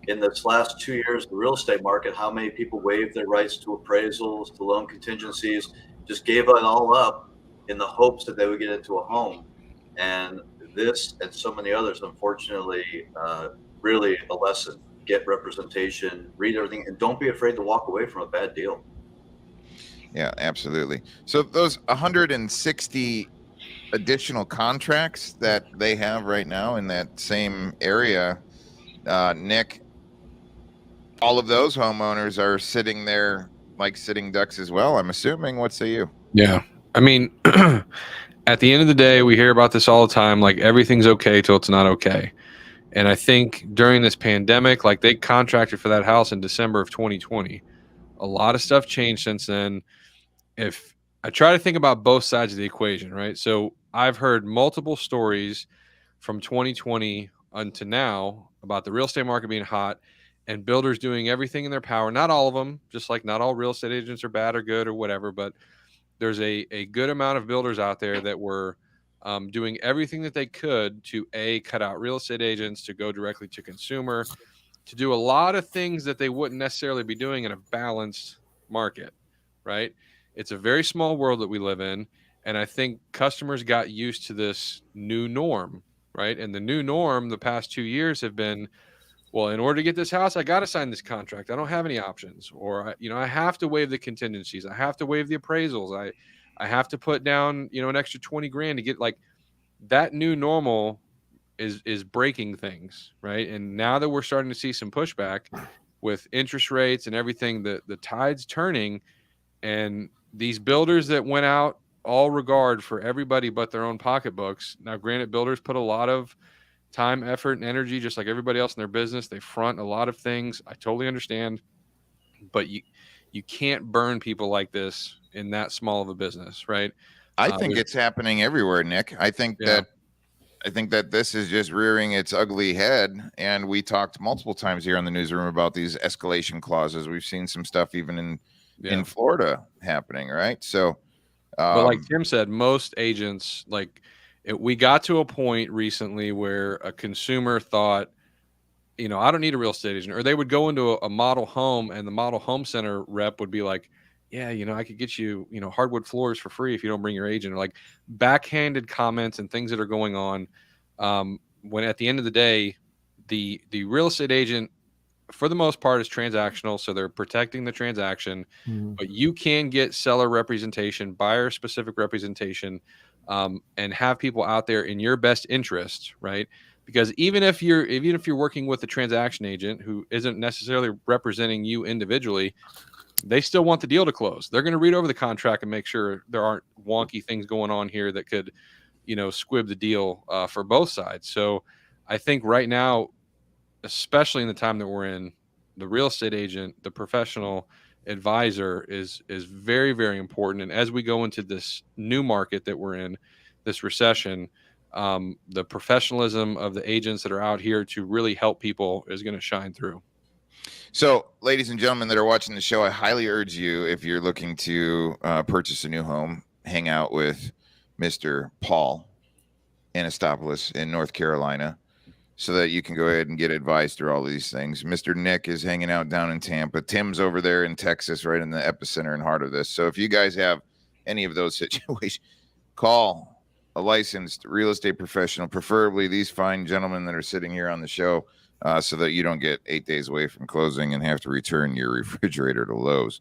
in this last 2 years of the real estate market, how many people waived their rights to appraisals, to loan contingencies, just gave it all up in the hopes that they would get into a home. And this and so many others, unfortunately, really a lesson. Get representation, read everything, and don't be afraid to walk away from a bad deal. Yeah, absolutely. So those 160 additional contracts that they have right now in that same area, Nick, all of those homeowners are sitting there like sitting ducks as well, I'm assuming. What say you? Yeah. I mean, at the end of the day, we hear about this all the time, like everything's okay till it's not okay. And I think during this pandemic, like they contracted for that house in December of 2020. A lot of stuff changed since then. If I try to think about both sides of the equation, right? So I've heard multiple stories from 2020 until now about the real estate market being hot and builders doing everything in their power. Not all of them, just like not all real estate agents are bad or good or whatever, but there's a good amount of builders out there that were doing everything that they could to cut out real estate agents, to go directly to consumer, to do a lot of things that they wouldn't necessarily be doing in a balanced market, right? It's a very small world that we live in. And I think customers got used to this new norm, right? And the new norm the past 2 years have been, well, in order to get this house, I got to sign this contract. I don't have any options. Or, I have to waive the contingencies. I have to waive the appraisals. I have to put down, an extra 20 grand to get, like, that new normal is breaking things, right? And now that we're starting to see some pushback with interest rates and everything, the tide's turning, and these builders that went out all regard for everybody but their own pocketbooks. Now, granted, builders put a lot of time, effort, and energy, just like everybody else in their business. They front a lot of things. I totally understand. But you You can't burn people like this in that small of a business, right? I think it's happening everywhere, Nick. I think that this is just rearing its ugly head. And we talked multiple times here on the newsroom about these escalation clauses. We've seen some stuff even in Florida happening, right? So, but like Tim said, most agents, we got to a point recently where a consumer thought, I don't need a real estate agent, or they would go into a model home and the model home center rep would be like, yeah, I could get you, hardwood floors for free if you don't bring your agent, or like backhanded comments and things that are going on. When at the end of the day, the real estate agent, for the most part, is transactional. So they're protecting the transaction, but you can get seller representation, buyer specific representation, and have people out there in your best interest, right? Because even if you're working with a transaction agent who isn't necessarily representing you individually, they still want the deal to close. They're going to read over the contract and make sure there aren't wonky things going on here that could, squib the deal for both sides. So I think right now, especially in the time that we're in, the real estate agent, the professional advisor is very, very important. And as we go into this new market that we're in, this recession, the professionalism of the agents that are out here to really help people is going to shine through. So, ladies and gentlemen that are watching the show, I highly urge you, if you're looking to purchase a new home, hang out with Mr. Paul Anastopoulos in North Carolina, so that you can go ahead and get advice through all these things. Mr. Nick is hanging out down in Tampa. Tim's over there in Texas, right in the epicenter and heart of this. So if you guys have any of those situations, call a licensed real estate professional, preferably these fine gentlemen that are sitting here on the show, so that you don't get 8 days away from closing and have to return your refrigerator to Lowe's.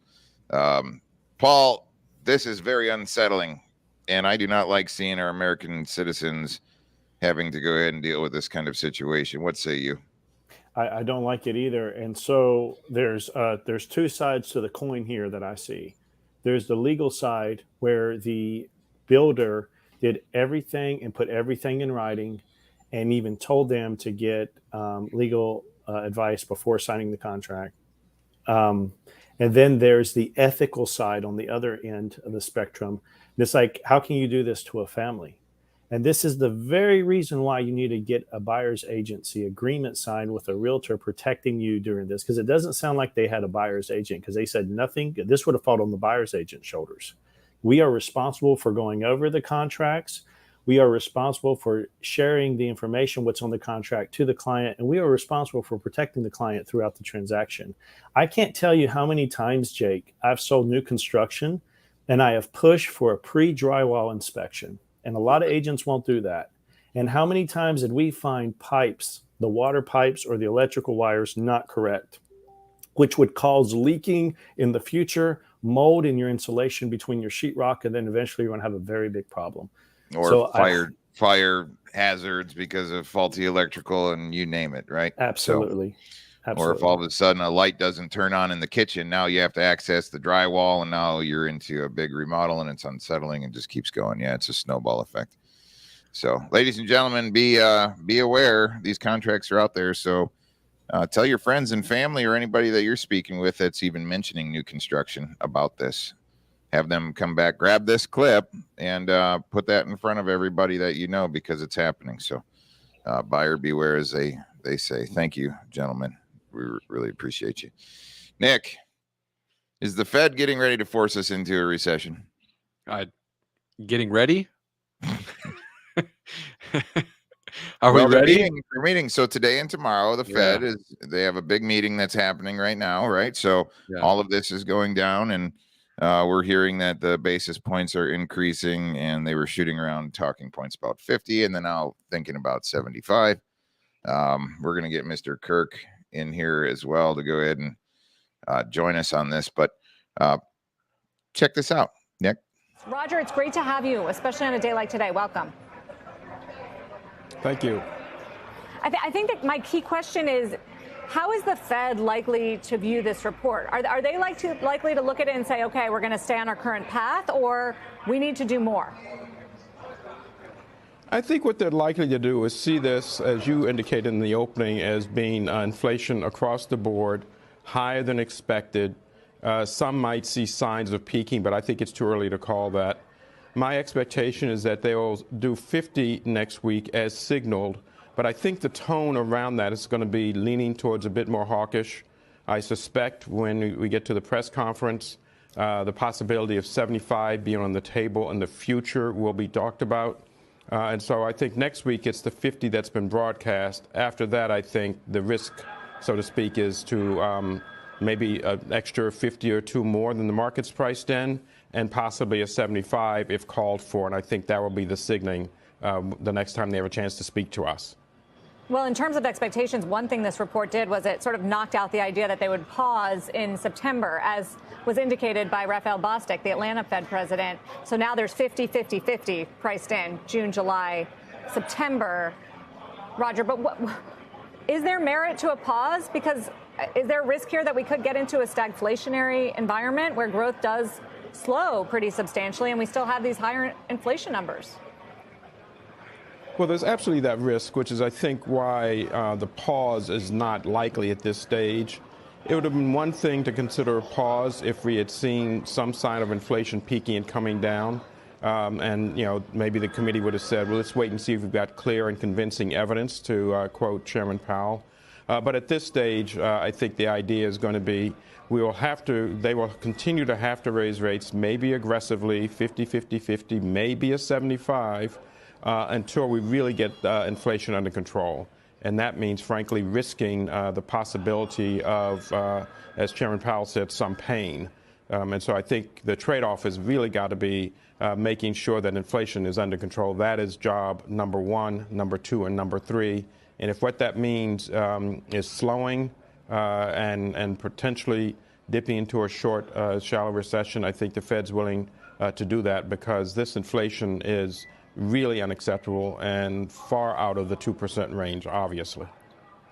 Paul, this is very unsettling, and I do not like seeing our American citizens having to go ahead and deal with this kind of situation. What say you? I don't like it either. And so there's two sides to the coin here that I see. There's the legal side where the builder did everything and put everything in writing and even told them to get legal advice before signing the contract. And then there's the ethical side on the other end of the spectrum. It's like, how can you do this to a family? And this is the very reason why you need to get a buyer's agency agreement signed with a realtor protecting you during this, because it doesn't sound like they had a buyer's agent, because they said nothing. This would have fallen on the buyer's agent's shoulders. We are responsible for going over the contracts. We are responsible for sharing the information, what's on the contract, to the client, and we are responsible for protecting the client throughout the transaction. I can't tell you how many times, Jake, I've sold new construction and I have pushed for a pre-drywall inspection. And a lot of agents won't do that. And how many times did we find pipes, the water pipes or the electrical wires, not correct, which would cause leaking in the future, mold in your insulation between your sheetrock, and then eventually you're going to have a very big problem. Or fire hazards because of faulty electrical, and you name it, right? Absolutely. Or if all of a sudden a light doesn't turn on in the kitchen, now you have to access the drywall, and now you're into a big remodel, and it's unsettling and just keeps going. Yeah, it's a snowball effect. So, ladies and gentlemen, be aware. These contracts are out there. So tell your friends and family or anybody that you're speaking with that's even mentioning new construction about this. Have them come back, grab this clip, and put that in front of everybody that you know, because it's happening. So buyer beware, as they say. Thank you, gentlemen. We really appreciate you. Nick, is the Fed getting ready to force us into a recession? Getting ready? Are we ready? They're meeting. So today and tomorrow, the Fed they have a big meeting that's happening right now, right? So all of this is going down, and we're hearing that the basis points are increasing, and they were shooting around talking points about 50, and then now thinking about 75. We're going to get Mr. Kirk in here as well to go ahead and join us on this. But check this out, Nick. Roger, it's great to have you, especially on a day like today. Welcome. Thank you. I think that my key question is, how is the Fed likely to view this report? Are they likely to look at it and say, okay, we're going to stay on our current path, or we need to do more? I think what they're likely to do is see this, as you indicated in the opening, as being inflation across the board, higher than expected, Some might see signs of peaking, but I think it's too early to call that. My expectation is that they will do 50 next week as signaled, but I think the tone around that is going to be leaning towards a bit more hawkish. I suspect when we get to the press conference, the possibility of 75 being on the table in the future will be talked about. And so I think next week it's the 50 that's been broadcast. After that, I think the risk, so to speak, is to maybe an extra 50 or two more than the market's priced in, and possibly a 75 if called for. And I think that will be the signaling the next time they have a chance to speak to us. Well, in terms of expectations, one thing this report did was it sort of knocked out the idea that they would pause in September, as was indicated by Raphael Bostic, the Atlanta Fed president. So now there's 50, 50, 50 priced in June, July, September. Roger, but is there merit to a pause? Because is there a risk here that we could get into a stagflationary environment where growth does slow pretty substantially and we still have these higher inflation numbers? Well, there's absolutely that risk, which is, I think, why the pause is not likely at this stage. It would have been one thing to consider a pause if we had seen some sign of inflation peaking and coming down. And, maybe the committee would have said, well, let's wait and see if we've got clear and convincing evidence, to quote Chairman Powell. But at this stage, I think the idea is going to be they will continue to have to raise rates, maybe aggressively, 50, 50, 50, maybe a 75, until we really get inflation under control. And that means, frankly, risking the possibility of, as Chairman Powell said, some pain. And so I think the trade-off has really got to be making sure that inflation is under control. That is job number one, number two, and number three. And if what that means is slowing and potentially dipping into a short, shallow recession, I think the Fed's willing to do that, because this inflation is really unacceptable and far out of the 2% range, obviously.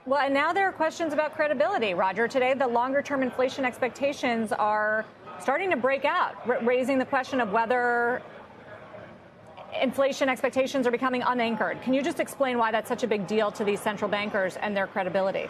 Well, and now there are questions about credibility, Roger. Today, the longer-term inflation expectations are starting to break out, raising the question of whether inflation expectations are becoming unanchored. Can you just explain why that's such a big deal to these central bankers and their credibility?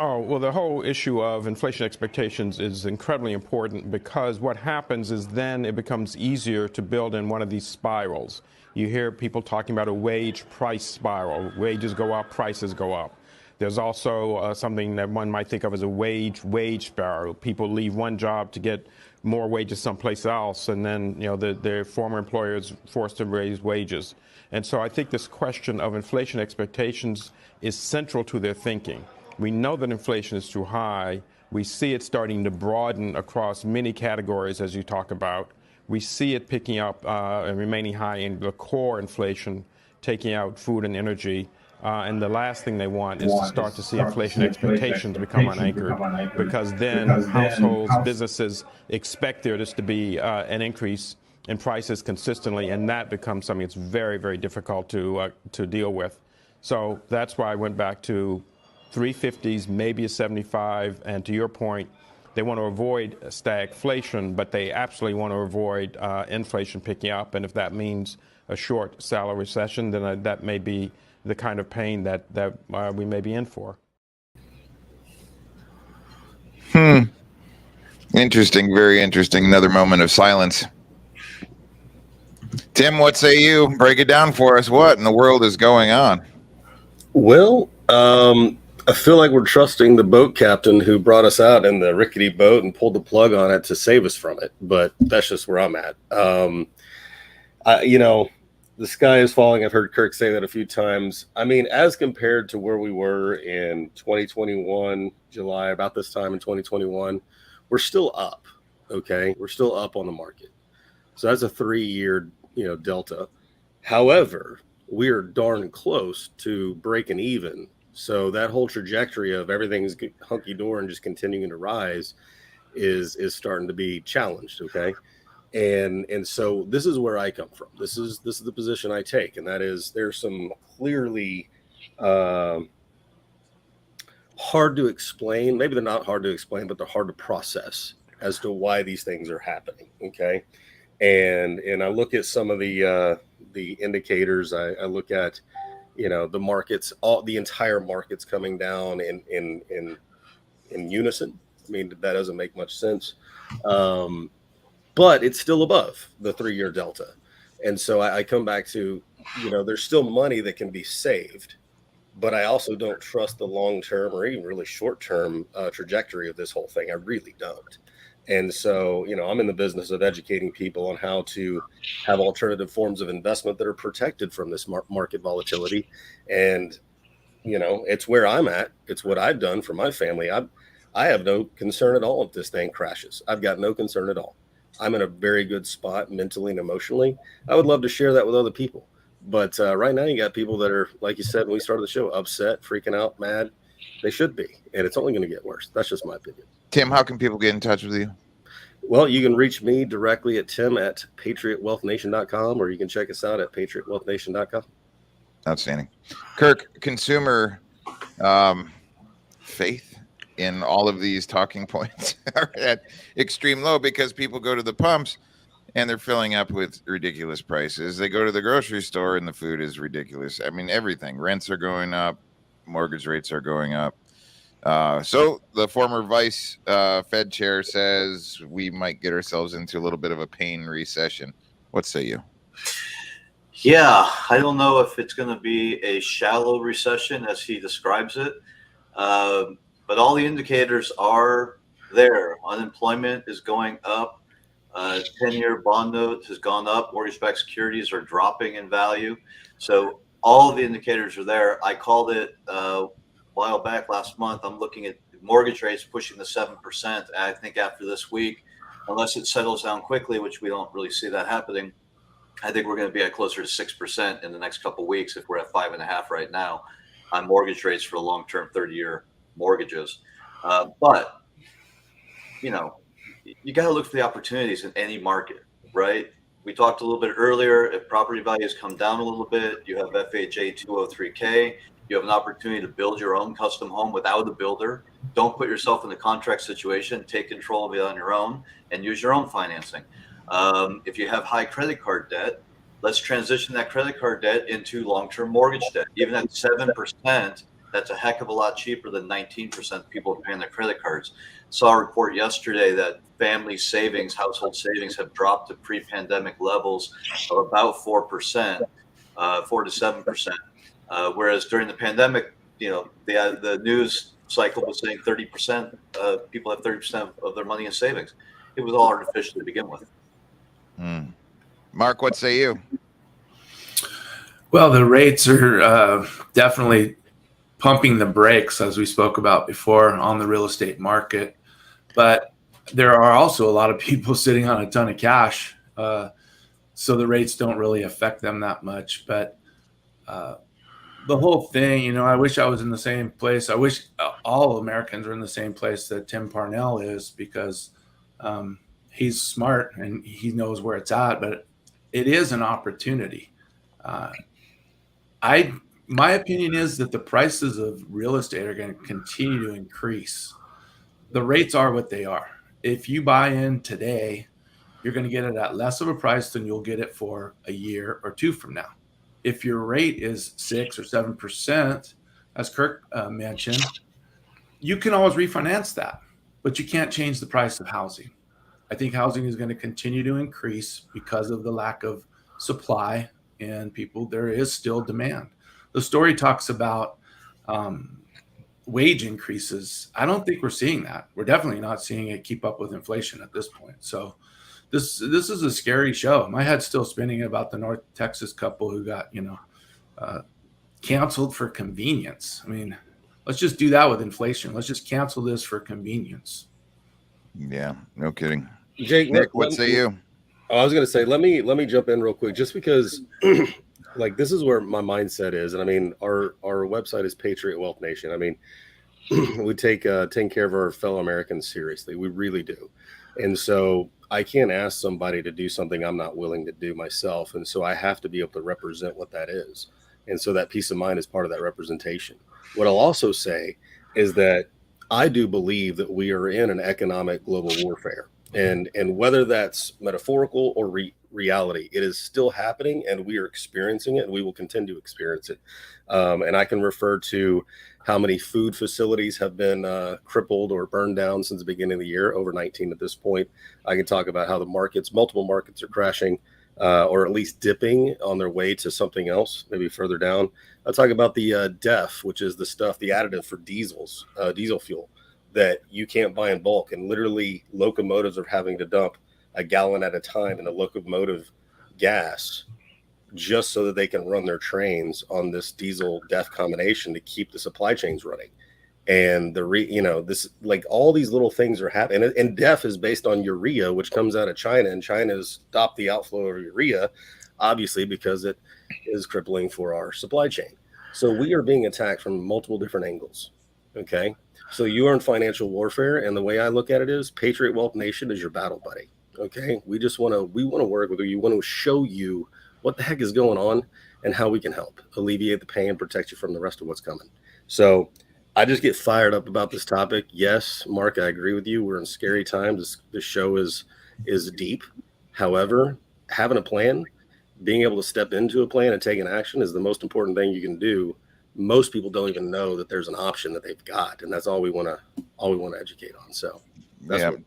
Oh, well, the whole issue of inflation expectations is incredibly important, because what happens is then it becomes easier to build in one of these spirals. You hear people talking about a wage price spiral. Wages go up, prices go up. There's also something that one might think of as a wage spiral. People leave one job to get more wages someplace else, and then their former employer is forced to raise wages. And so I think this question of inflation expectations is central to their thinking. We know that inflation is too high. We see it starting to broaden across many categories, as you talk about. We see it picking up and remaining high in the core inflation, taking out food and energy. And the last thing they want is to start to see inflation expectations become unanchored, because then households, businesses expect there just to be an increase in prices consistently, and that becomes something that's very, very difficult to deal with. So that's why I went back to 350s, maybe a 75, and to your point, they want to avoid stagflation, but they absolutely want to avoid inflation picking up. And if that means a short, shallow recession, then that may be the kind of pain that we may be in for. Interesting, very interesting. Another moment of silence. Tim, what say you? Break it down for us. What in the world is going on? Well, I feel like we're trusting the boat captain who brought us out in the rickety boat and pulled the plug on it to save us from it. But that's just where I'm at. The sky is falling. I've heard Kirk say that a few times. I mean, as compared to where we were in 2021, July, about this time in 2021, we're still up. Okay. We're still up on the market. So that's a 3-year, delta. However, we are darn close to breaking even. So that whole trajectory of everything's hunky-dory and just continuing to rise is starting to be challenged. Okay. And so this is where I come from. This is the position I take. And that is, there's some clearly hard to explain. Maybe they're not hard to explain, but they're hard to process as to why these things are happening. Okay. And I look at some of the indicators. I look at, the markets, the entire market's coming down in unison. I mean, that doesn't make much sense. But it's still above the 3-year delta. And so I come back to, there's still money that can be saved, but I also don't trust the long-term or even really short-term trajectory of this whole thing. I really don't. And so, I'm in the business of educating people on how to have alternative forms of investment that are protected from this market volatility. And, it's where I'm at. It's what I've done for my family. I have no concern at all if this thing crashes. I've got no concern at all. I'm in a very good spot mentally and emotionally. I would love to share that with other people. But right now you got people that are, like you said when we started the show, upset, freaking out, mad. They should be. And it's only going to get worse. That's just my opinion. Tim, how can people get in touch with you? Well, you can reach me directly at tim@patriotwealthnation.com, or you can check us out at patriotwealthnation.com. Outstanding. Kirk, consumer faith in all of these talking points are at extreme low because people go to the pumps and they're filling up with ridiculous prices. They go to the grocery store and the food is ridiculous. I mean, everything. Rents are going up. Mortgage rates are going up. So the former vice Fed chair says we might get ourselves into a little bit of a pain recession. What say you? Yeah, I don't know if it's going to be a shallow recession as he describes it, but all the indicators are there. Unemployment is going up. 10-year bond note has gone up. Mortgage-backed securities are dropping in value. So all of the indicators are there. I called it a while back last month. I'm looking at mortgage rates pushing the 7%. I think after this week, unless it settles down quickly, which we don't really see that happening, I think we're going to be at closer to 6% in the next couple of weeks if we're at 5.5% right now on mortgage rates for long-term 30-year mortgages. But, you got to look for the opportunities in any market, right? We talked a little bit earlier. If property values come down a little bit, you have FHA 203K. You have an opportunity to build your own custom home without a builder. Don't put yourself in a contract situation. Take control of it on your own and use your own financing. If you have high credit card debt, let's transition that credit card debt into long-term mortgage debt. Even at 7%, that's a heck of a lot cheaper than 19% people are paying their credit cards. Saw a report yesterday that family savings, household savings have dropped to pre-pandemic levels of about 4%, 4 to 7%. Whereas during the pandemic, the news cycle was saying 30%, people have 30% of their money in savings. It was all artificial to begin with. Mark, what say you? Well, the rates are definitely pumping the brakes, as we spoke about before, on the real estate market. But there are also a lot of people sitting on a ton of cash, so the rates don't really affect them that much. But the whole thing, I wish I was in the same place. I wish all Americans were in the same place that Tim Parnell is, because he's smart and he knows where it's at. But it is an opportunity. My opinion is that the prices of real estate are going to continue to increase. The rates are what they are. If you buy in today, you're going to get it at less of a price than you'll get it for a year or two from now. If your rate is 6 or 7%, as Kirk mentioned, you can always refinance that, but you can't change the price of housing. I think housing is going to continue to increase because of the lack of supply and people. There is still demand. The story talks about wage increases. I don't think we're seeing that. We're definitely not seeing it keep up with inflation at this point. So this is a scary show. My head's still spinning about the North Texas couple who got canceled for convenience. I mean, let's just do that with inflation. Let's just cancel this for convenience. Yeah, no kidding. Jake, Nick, what say you? I was going to say, let me jump in real quick, just because like this is where my mindset is. And I mean, our website is Patriot Wealth Nation. I mean, we take taking care of our fellow Americans seriously. We really do. And so I can't ask somebody to do something I'm not willing to do myself. And so I have to be able to represent what that is. And so that peace of mind is part of that representation. What I'll also say is that I do believe that we are in an economic global warfare. And whether that's metaphorical or reality, it is still happening, and we are experiencing it, and we will continue to experience it. And I can refer to how many food facilities have been crippled or burned down since the beginning of the year, over 19 at this point. I can talk about how the multiple markets are crashing, or at least dipping on their way to something else, maybe further down. I'll talk about the DEF, which is the additive for diesel fuel that you can't buy in bulk. And literally locomotives are having to dump a gallon at a time in a locomotive gas just so that they can run their trains on this diesel DEF combination to keep the supply chains running. And this, like, all these little things are happening. And DEF is based on urea, which comes out of China, and China's stopped the outflow of urea, obviously, because it is crippling for our supply chain. So we are being attacked from multiple different angles. Okay. So you are in financial warfare. And the way I look at it is Patriot Wealth Nation is your battle buddy. Okay. We want to work with you. We want to show you what the heck is going on and how we can help alleviate the pain, protect you from the rest of what's coming. So I just get fired up about this topic. Yes, Mark, I agree with you. We're in scary times. This show is deep. However, having a plan, being able to step into a plan and taking action is the most important thing you can do. Most people don't even know that there's an option that they've got, and that's all we want to educate on. So that's what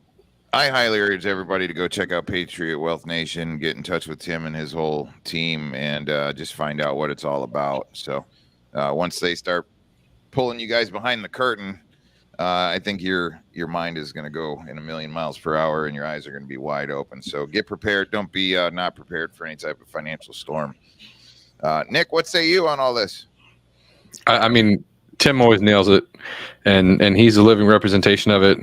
I highly urge everybody to go check out Patriot Wealth Nation, get in touch with Tim and his whole team, and just find out what it's all about. So once they start pulling you guys behind the curtain, I think your mind is going to go in 1,000,000 miles per hour, and your eyes are going to be wide open. So get prepared. Don't be not prepared for any type of financial storm. Nick, what say you on all this? I mean, Tim always nails it, and he's a living representation of it.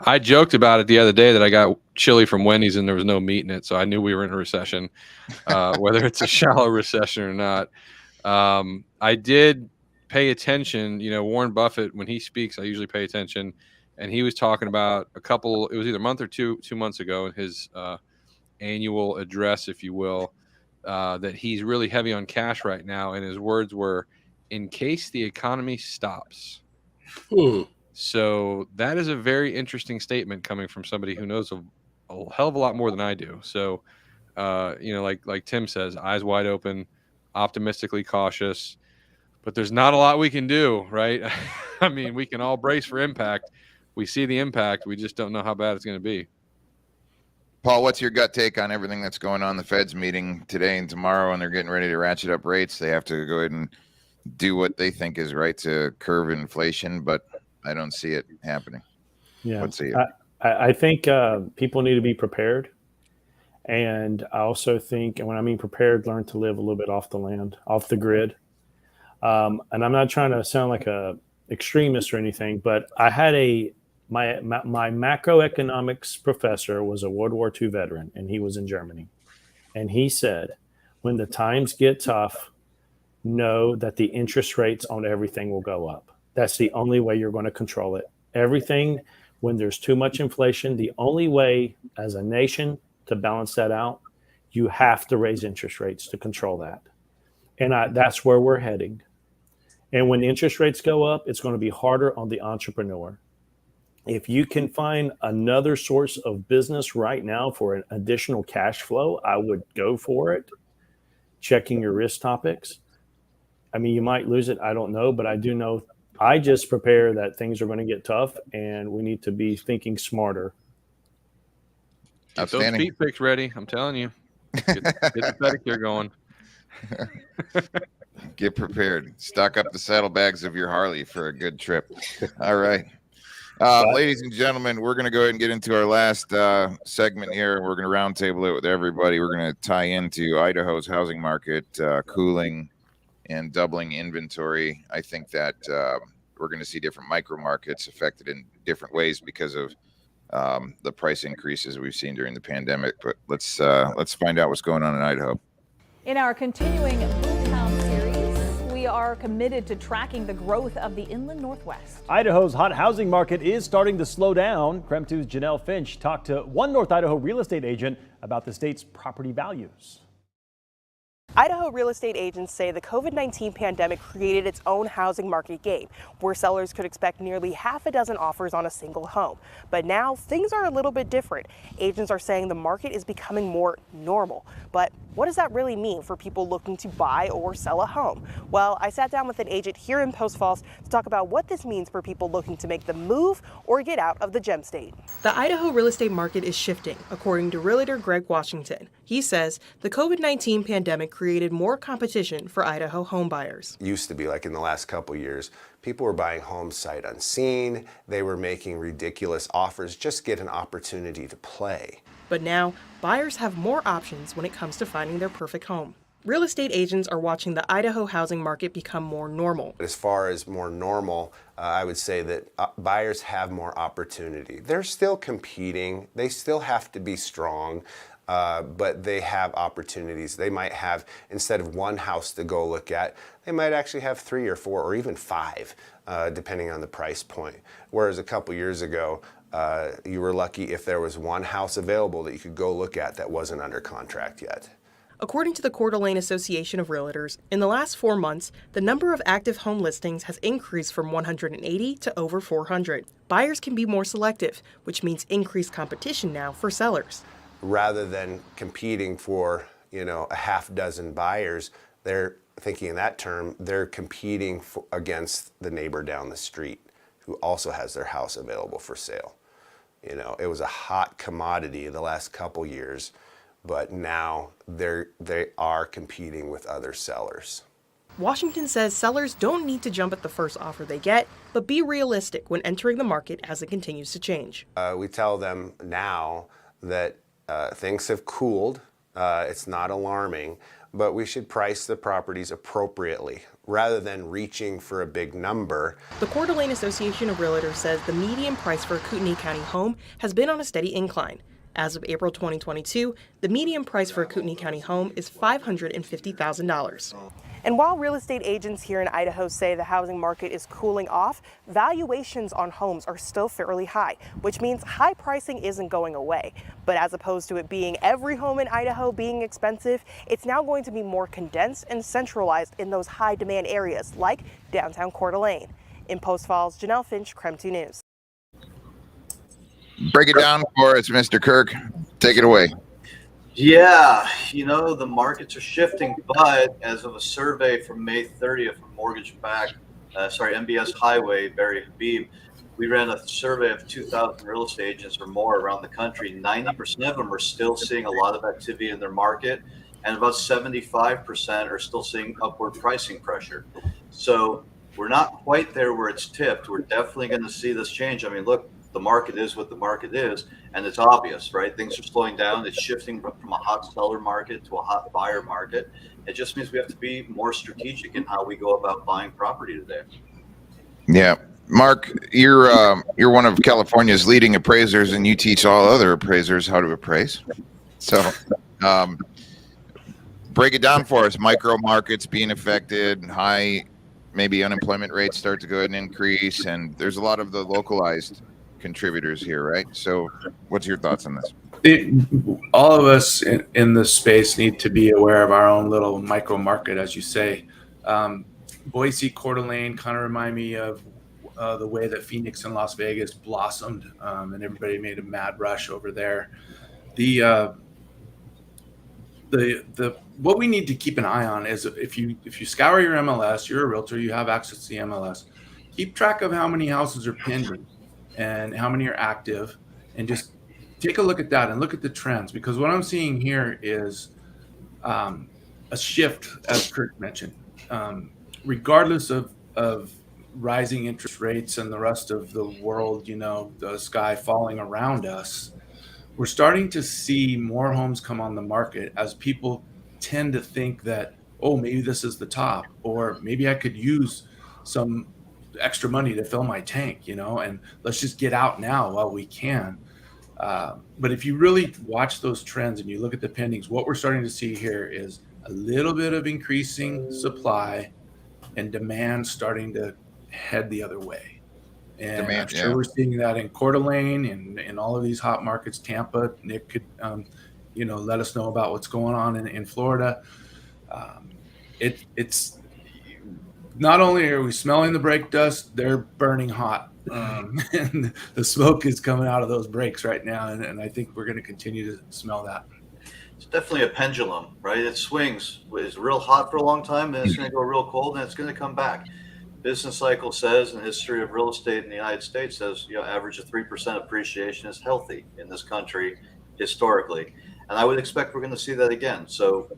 I joked about it the other day that I got chili from Wendy's and there was no meat in it, so I knew we were in a recession, whether it's a shallow recession or not. I did pay attention. Warren Buffett, when he speaks, I usually pay attention, and he was talking about it was either a month or 2 months ago in his annual address, if you will, that he's really heavy on cash right now, and his words were, in case the economy stops. So that is a very interesting statement coming from somebody who knows a hell of a lot more than I do. So, like Tim says, eyes wide open, optimistically cautious, but there's not a lot we can do, right? I mean, we can all brace for impact. We see the impact. We just don't know how bad it's going to be. Paul, what's your gut take on everything that's going on? The Fed's meeting today and tomorrow, and they're getting ready to ratchet up rates. They have to go ahead and do what they think is right to curb inflation, but I don't see it happening. Yeah, let's see it. I think people need to be prepared, and I also think, and when I mean prepared, learn to live a little bit off the land, off the grid. And I'm not trying to sound like a extremist or anything, but I had my macroeconomics professor was a World War II veteran, and he was in Germany, and he said, when the times get tough, know that the interest rates on everything will go up. That's the only way you're going to control it. Everything, when there's too much inflation, the only way as a nation to balance that out, you have to raise interest rates to control that. And that's where we're heading. And when interest rates go up, it's going to be harder on the entrepreneur. If you can find another source of business right now for an additional cash flow, I would go for it. Checking your risk topics. I mean, you might lose it. I don't know, but I do know. I just prepare that things are going to get tough, and we need to be thinking smarter. Get those feet pics ready. I'm telling you. Get the pedicure going. Get prepared. Stock up the saddlebags of your Harley for a good trip. All right. Ladies and gentlemen, we're going to go ahead and get into our last segment here. We're going to roundtable it with everybody. We're going to tie into Idaho's housing market cooling and doubling inventory. I think that we're going to see different micro markets affected in different ways because of the price increases we've seen during the pandemic. But let's find out what's going on in Idaho. In our continuing Boomtown series, we are committed to tracking the growth of the inland Northwest. Idaho's hot housing market is starting to slow down. KREM 2's Janelle Finch talked to one North Idaho real estate agent about the state's property values. Idaho real estate agents say the COVID-19 pandemic created its own housing market game, where sellers could expect nearly half a dozen offers on a single home. But now things are a little bit different. Agents are saying the market is becoming more normal. But what does that really mean for people looking to buy or sell a home? Well, I sat down with an agent here in Post Falls to talk about what this means for people looking to make the move or get out of the gem state. The Idaho real estate market is shifting, according to realtor Greg Washington. He says the COVID-19 pandemic created more competition for Idaho home buyers. Used to be like in the last couple years, people were buying homes sight unseen. They were making ridiculous offers just to get an opportunity to play. But now, buyers have more options when it comes to finding their perfect home. Real estate agents are watching the Idaho housing market become more normal. As far as more normal, I would say that buyers have more opportunity. They're still competing. They still have to be strong. But they have opportunities. They might have, instead of one house to go look at, they might actually have 3 or 4 or even 5, depending on the price point. Whereas a couple years ago, you were lucky if there was one house available that you could go look at that wasn't under contract yet. According to the Coeur d'Alene Association of Realtors, in the last 4 months, the number of active home listings has increased from 180 to over 400. Buyers can be more selective, which means increased competition now for sellers. Rather than competing for, a half dozen buyers, they're thinking in that term, they're competing against the neighbor down the street who also has their house available for sale. It was a hot commodity the last couple years, but now they are competing with other sellers. Washington says sellers don't need to jump at the first offer they get, but be realistic when entering the market as it continues to change. We tell them now that things have cooled. It's not alarming, but we should price the properties appropriately rather than reaching for a big number. The Coeur d'Alene Association of Realtors says the median price for a Kootenai County home has been on a steady incline. As of April 2022, the median price for a Kootenai County home is $550,000. And while real estate agents here in Idaho say the housing market is cooling off, valuations on homes are still fairly high, which means high pricing isn't going away. But as opposed to it being every home in Idaho being expensive, it's now going to be more condensed and centralized in those high demand areas like downtown Coeur d'Alene. In Post Falls, Janelle Finch, KREM 2 News. Break it down for us, Mr. Kirk. Take it away. Yeah, the markets are shifting, but as of a survey from May 30th from MBS Highway, Barry Habib, we ran a survey of 2,000 real estate agents or more around the country. 90% of them are still seeing a lot of activity in their market, and about 75% are still seeing upward pricing pressure. So we're not quite there where it's tipped. We're definitely going to see this change. I mean, look, the market is what the market is, and it's obvious, right? Things are slowing down. It's shifting from a hot seller market to a hot buyer market. It just means we have to be more strategic in how we go about buying property today. Yeah. Mark, you're one of California's leading appraisers, and you teach all other appraisers how to appraise. So break it down for us. Micro markets being affected, high, maybe unemployment rates start to go ahead and increase, and there's a lot of the localized contributors here, right? So what's your thoughts on this? All of us in this space need to be aware of our own little micro market, as you say. Boise, Coeur d'Alene kind of remind me of the way that Phoenix and Las Vegas blossomed, and everybody made a mad rush over there. What we need to keep an eye on is if you scour your MLS, you're a realtor, you have access to the MLS, keep track of how many houses are pending and how many are active, and just take a look at that and look at the trends, because what I'm seeing here is a shift, as Kirk mentioned, regardless of rising interest rates and the rest of the world, the sky falling around us. We're starting to see more homes come on the market as people tend to think that, oh, maybe this is the top, or maybe I could use some extra money to fill my tank, and let's just get out now while we can. But if you really watch those trends and you look at the pendings, what we're starting to see here is a little bit of increasing supply and demand starting to head the other way. And I'm sure we're seeing that in Coeur d'Alene and in all of these hot markets. Tampa, Nick could, let us know about what's going on in Florida. It's not only are we smelling the brake dust, they're burning hot. And the smoke is coming out of those brakes right now. And I think we're going to continue to smell that. It's definitely a pendulum, right? It swings. It's real hot for a long time, then it's going to go real cold, and it's going to come back. Business cycle says, and the history of real estate in the United States says, average of 3% appreciation is healthy in this country historically. And I would expect we're going to see that again. So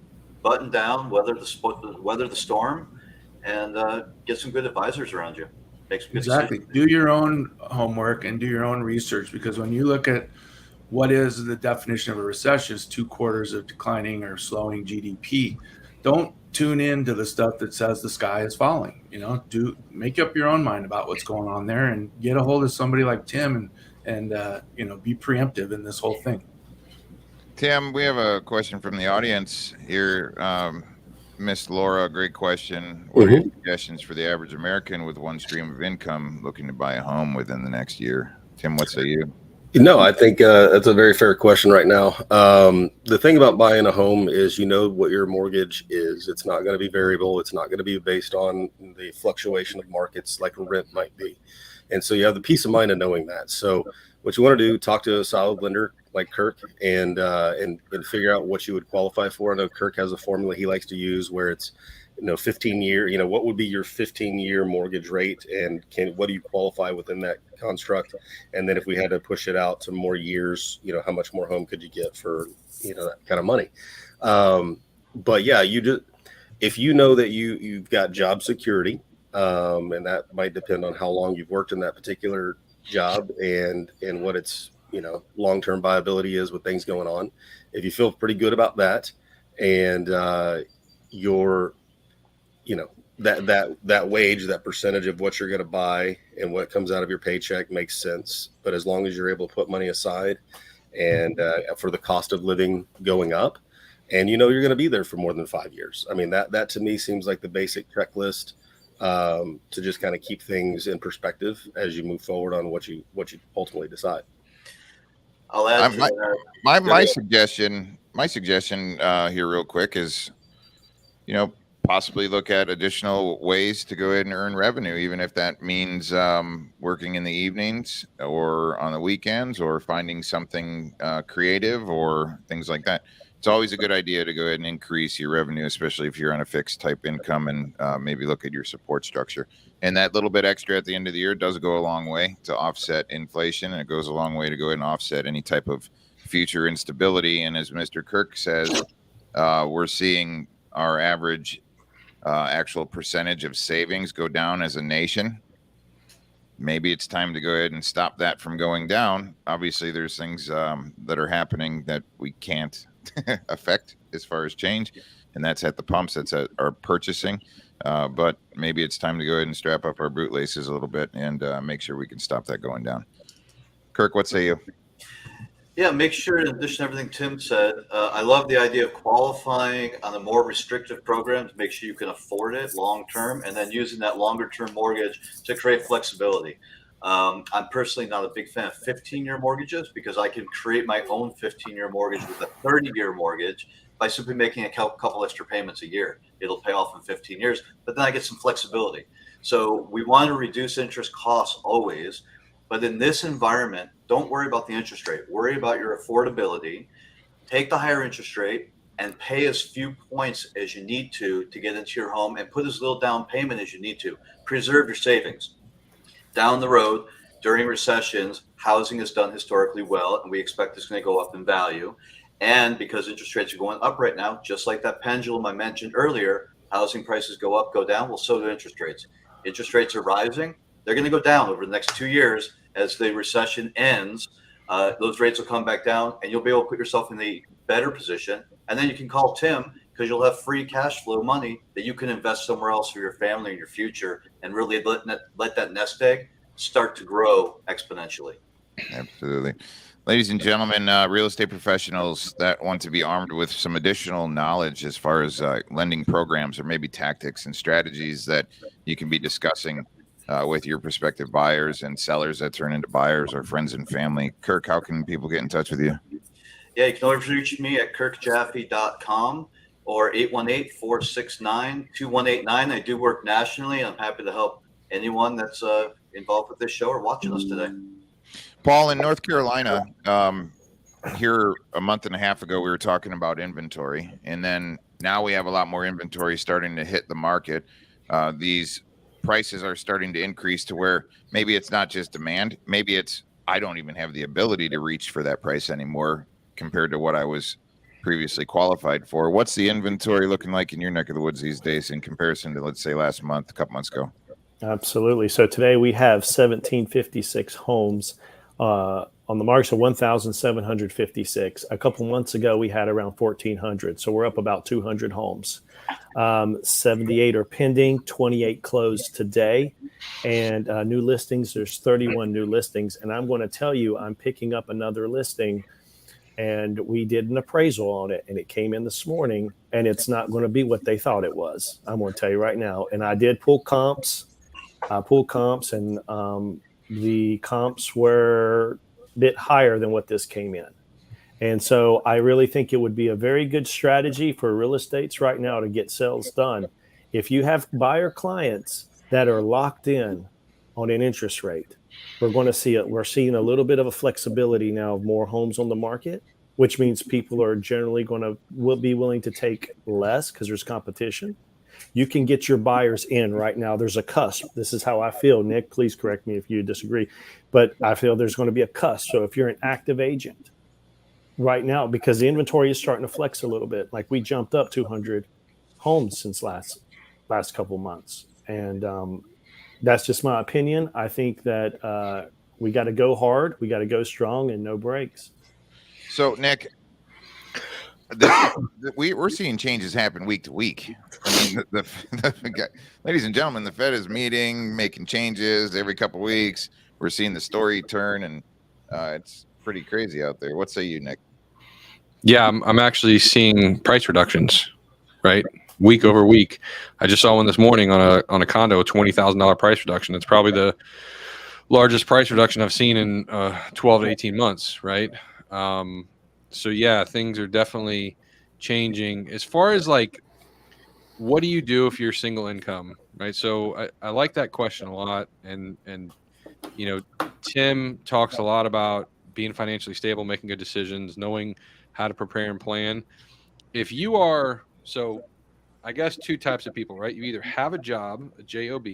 button down, weather the storm, and get some good advisors around you. Make some good Exactly. decisions. Do your own homework and do your own research, because when you look at what is the definition of a recession, is 2 quarters of declining or slowing GDP. Don't tune in to the stuff that says the sky is falling. Make up your own mind about what's going on there, and get a hold of somebody like Tim and be preemptive in this whole thing. Tim, we have a question from the audience here. Miss Laura, great question. What are your suggestions for the average American with one stream of income looking to buy a home within the next year? Tim, what say you? No, I think that's a very fair question right now. The thing about buying a home is what your mortgage is. It's not going to be variable. It's not going to be based on the fluctuation of markets like a rent might be. And so you have the peace of mind of knowing that. So what you want to do, talk to a solid lender like Kirk and figure out what you would qualify for. I know Kirk has a formula he likes to use where it's 15-year, what would be your 15-year mortgage rate, and what do you qualify within that construct? And then if we had to push it out to more years, how much more home could you get for, that kind of money? But yeah, if you know that you've got job security, and that might depend on how long you've worked in that particular job and what its, long-term viability is with things going on. If you feel pretty good about that, and that wage, that percentage of what you're going to buy and what comes out of your paycheck makes sense. But as long as you're able to put money aside and for the cost of living going up, and you're going to be there for more than 5 years. I mean, that to me seems like the basic checklist to just kind of keep things in perspective as you move forward on what you ultimately decide. I'll add my suggestion here real quick is, possibly look at additional ways to go ahead and earn revenue, even if that means working in the evenings or on the weekends or finding something creative or things like that. It's always a good idea to go ahead and increase your revenue, especially if you're on a fixed type income, and maybe look at your support structure. And that little bit extra at the end of the year does go a long way to offset inflation, and it goes a long way to go ahead and offset any type of future instability. And as Mr. Kirk says, we're seeing our average actual percentage of savings go down as a nation. Maybe it's time to go ahead and stop that from going down. Obviously, there's things that are happening that we can't affect as far as change, and that's at the pumps, that's at our purchasing. But maybe it's time to go ahead and strap up our bootlaces a little bit and make sure we can stop that going down. Kirk, what say you? Yeah, make sure, in addition to everything Tim said, I love the idea of qualifying on the more restrictive programs, make sure you can afford it long-term, and then using that longer-term mortgage to create flexibility. I'm personally not a big fan of 15-year mortgages, because I can create my own 15-year mortgage with a 30-year mortgage by simply making a couple extra payments a year. It'll pay off in 15 years, but then I get some flexibility. So we want to reduce interest costs always. But in this environment, don't worry about the interest rate. Worry about your affordability. Take the higher interest rate and pay as few points as you need to get into your home, and put as little down payment as you need to. Preserve your savings. Down the road, during recessions, housing is done historically well, and we expect it's going to go up in value. And because interest rates are going up right now, just like that pendulum I mentioned earlier, housing prices go up, go down. Well, so do interest rates. Interest rates are rising. They're going to go down over the next 2 years. As the recession ends, those rates will come back down, and you'll be able to put yourself in a better position. And then you can call Tim, because you'll have free cash flow money that you can invest somewhere else for your family and your future, and really let that nest egg start to grow exponentially. Absolutely. Ladies and gentlemen, real estate professionals that want to be armed with some additional knowledge as far as lending programs, or maybe tactics and strategies that you can be discussing with your prospective buyers and sellers that turn into buyers, or friends and family. Kirk, how can people get in touch with you? Yeah, you can always reach me at kirkjaffe.com. or 818-469-2189. I do work nationally. I'm happy to help anyone that's involved with this show or watching us today. Paul, in North Carolina, here a month and a half ago, we were talking about inventory, and then now we have a lot more inventory starting to hit the market. These prices are starting to increase to where maybe it's not just demand, maybe it's I don't even have the ability to reach for that price anymore compared to what I was previously qualified for. What's the inventory looking like in your neck of the woods these days in comparison to, let's say, last month, a couple months ago? Absolutely. So today we have 1,756 homes on the market, so 1,756. A couple months ago, we had around 1,400. So we're up about 200 homes. 78 are pending, 28 closed today. And new listings, there's 31 new listings. And I'm going to tell you, I'm picking up another listing. And we did an appraisal on it, and it came in this morning, and it's not going to be what they thought it was. I'm going to tell you right now. And I did pull comps. I pulled comps, and the comps were a bit higher than what this came in. And so I really think it would be a very good strategy for real estates right now to get sales done. If you have buyer clients that are locked in on an interest rate, we're going to see it. We're seeing a little bit of a flexibility now of more homes on the market, which means people are generally will be willing to take less because there's competition. You can get your buyers in right now. There's a cusp. This is how I feel. Nick, please correct me if you disagree, but I feel there's going to be a cusp. So if you're an active agent right now, because the inventory is starting to flex a little bit, like we jumped up 200 homes since last couple months. And that's just my opinion. I think that we got to go hard. We got to go strong and no breaks. So, Nick, we're seeing changes happen week to week. I mean, ladies and gentlemen, the Fed is meeting, making changes every couple of weeks. We're seeing the story turn, and it's pretty crazy out there. What say you, Nick? Yeah, I'm actually seeing price reductions, right? Week over week. I just saw one this morning on a condo, a $20,000 price reduction. It's probably the largest price reduction I've seen in 12 to 18 months, right? So yeah, things are definitely changing. As far as like, what do you do if you're single income, right? So I like that question a lot. And you know, Tim talks a lot about being financially stable, making good decisions, knowing how to prepare and plan. If you are, so I guess two types of people, right? You either have a job, a job,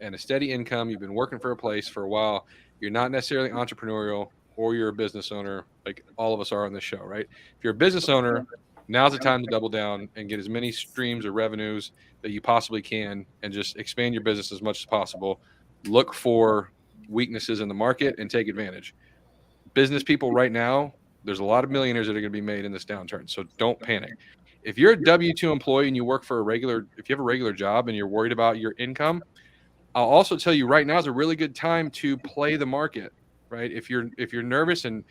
and a steady income. You've been working for a place for a while. You're not necessarily entrepreneurial, or you're a business owner, like all of us are on this show, right? If you're a business owner, now's the time to double down and get as many streams or revenues that you possibly can and just expand your business as much as possible. Look for weaknesses in the market and take advantage. Business people right now, there's a lot of millionaires that are going to be made in this downturn. So don't panic. If you're a W-2 employee and you work for if you have a regular job and you're worried about your income, I'll also tell you right now is a really good time to play the market, right? If you're nervous and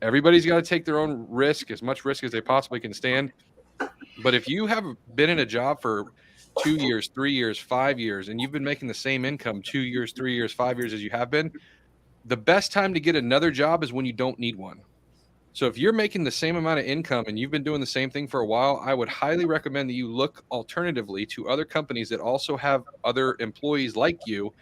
everybody's got to take their own risk, as much risk as they possibly can stand. But if you have been in a job for 2 years, 3 years, 5 years, and you've been making the same income 2 years, 3 years, 5 years as you have been, the best time to get another job is when you don't need one. So if you're making the same amount of income and you've been doing the same thing for a while, I would highly recommend that you look alternatively to other companies that also have other employees like you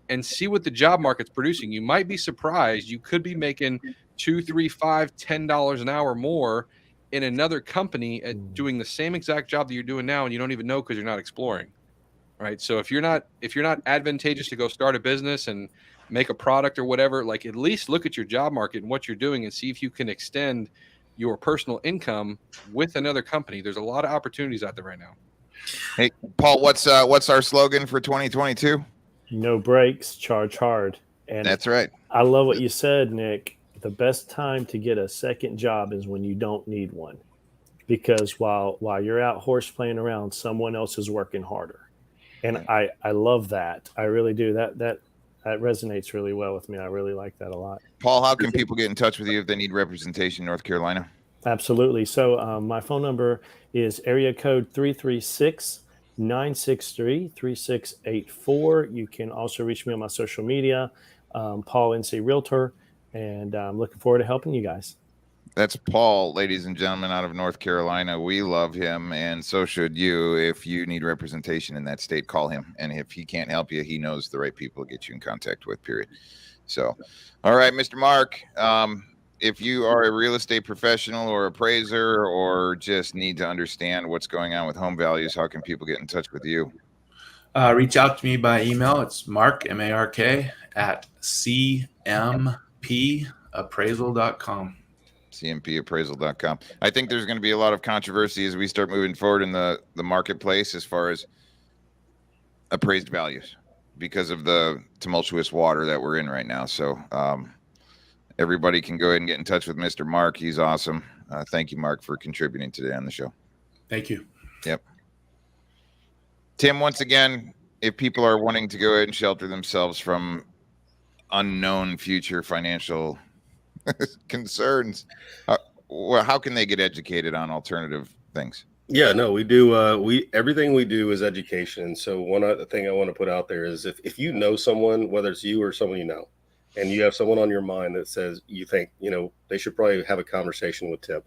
and see what the job market's producing. You might be surprised. You could be making $2, $3, $5, $10 an hour more in another company at doing the same exact job that you're doing now, and you don't even know because you're not exploring. Right. So if you're not advantageous to go start a business and make a product or whatever, like at least look at your job market and what you're doing and see if you can extend your personal income with another company. There's a lot of opportunities out there right now. Hey, Paul, what's our slogan for 2022? No breaks, charge hard. And that's right. I love what you said, Nick. The best time to get a second job is when you don't need one, because while you're out horse playing around, someone else is working harder. And I love that. I really do. That resonates really well with me. I really like that a lot. Paul, how can people get in touch with you if they need representation in North Carolina? Absolutely. So my phone number is area code 336-963-3684. You can also reach me on my social media, Paul NC Realtor, and I'm looking forward to helping you guys. That's Paul, ladies and gentlemen, out of North Carolina. We love him, and so should you. If you need representation in that state, call him. And if he can't help you, he knows the right people to get you in contact with, period. So, all right, Mr. Mark, if you are a real estate professional or appraiser or just need to understand what's going on with home values, how can people get in touch with you? Reach out to me by email. It's Mark, M-A-R-K, at cmpappraisal.com. cmpappraisal.com. I think there's going to be a lot of controversy as we start moving forward in the marketplace as far as appraised values because of the tumultuous water that we're in right now. So everybody can go ahead and get in touch with Mr. Mark. He's awesome. Thank you, Mark, for contributing today on the show. Thank you. Yep. Tim, once again, if people are wanting to go ahead and shelter themselves from unknown future financial concerns, how can they get educated on alternative things? Yeah, no, we do. Everything we do is education. So one other thing I want to put out there is if you know someone, whether it's you or someone you know, and you have someone on your mind that says you think, they should probably have a conversation with Tim.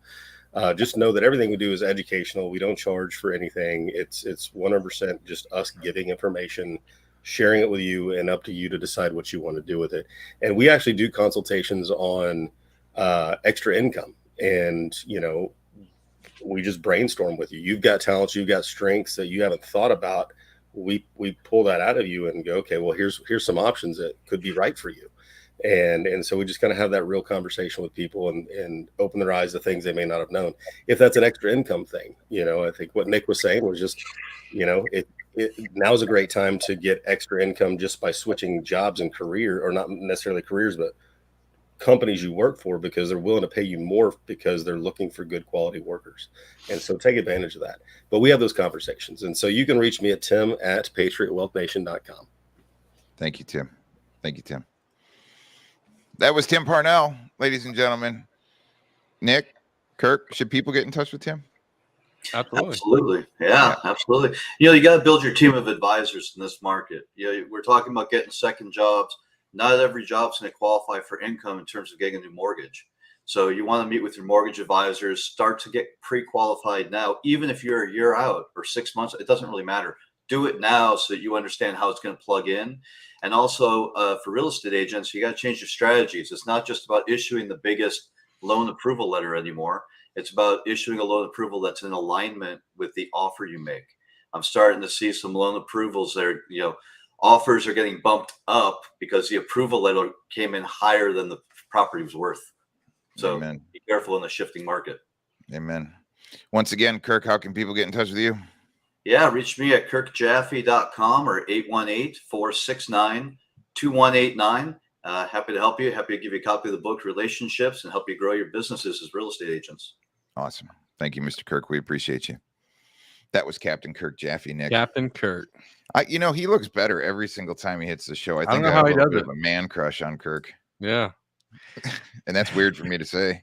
Just know that everything we do is educational. We don't charge for anything. It's 100% just us giving information, sharing it with you, and up to you to decide what you want to do with it. And we actually do consultations on extra income, and we just brainstorm with you. You've got talents, you've got strengths that you haven't thought about. We pull that out of you and go, okay, well, here's some options that could be right for you. And so we just kind of have that real conversation with people and open their eyes to things they may not have known. If that's an extra income thing, I think what Nick was saying was just, now's a great time to get extra income just by switching jobs and career, or not necessarily careers, but companies you work for, because they're willing to pay you more because they're looking for good quality workers. And so take advantage of that. But we have those conversations. And so you can reach me at tim@patriotwealthnation.com. Thank you, Tim. Thank you, Tim. That was Tim Parnell, ladies and gentlemen. Nick, Kirk, should people get in touch with Tim? Absolutely. Yeah, absolutely. You got to build your team of advisors in this market. We're talking about getting second jobs. Not every job's going to qualify for income in terms of getting a new mortgage. So you want to meet with your mortgage advisors, start to get pre-qualified now, even if you're a year out or 6 months, it doesn't really matter. Do it now so that you understand how it's going to plug in. And also for real estate agents, you got to change your strategies. It's not just about issuing the biggest loan approval letter anymore. It's about issuing a loan approval that's in alignment with the offer you make. I'm starting to see some loan approvals there, offers are getting bumped up because the approval letter came in higher than the property was worth. So Amen. Be careful in the shifting market. Amen. Once again, Kirk, how can people get in touch with you? Yeah, reach me at kirkjaffe.com or 818-469-2189. Happy to help you. Happy to give you a copy of the book, Relationships, and help you grow your businesses as real estate agents. Awesome. Thank you, Mr. Kirk. We appreciate you. That was Captain Kirk Jaffe, Nick. Captain Kirk. He looks better every single time he hits the show. I think don't know how he does it. Of a man crush on Kirk. Yeah. And that's weird for me to say.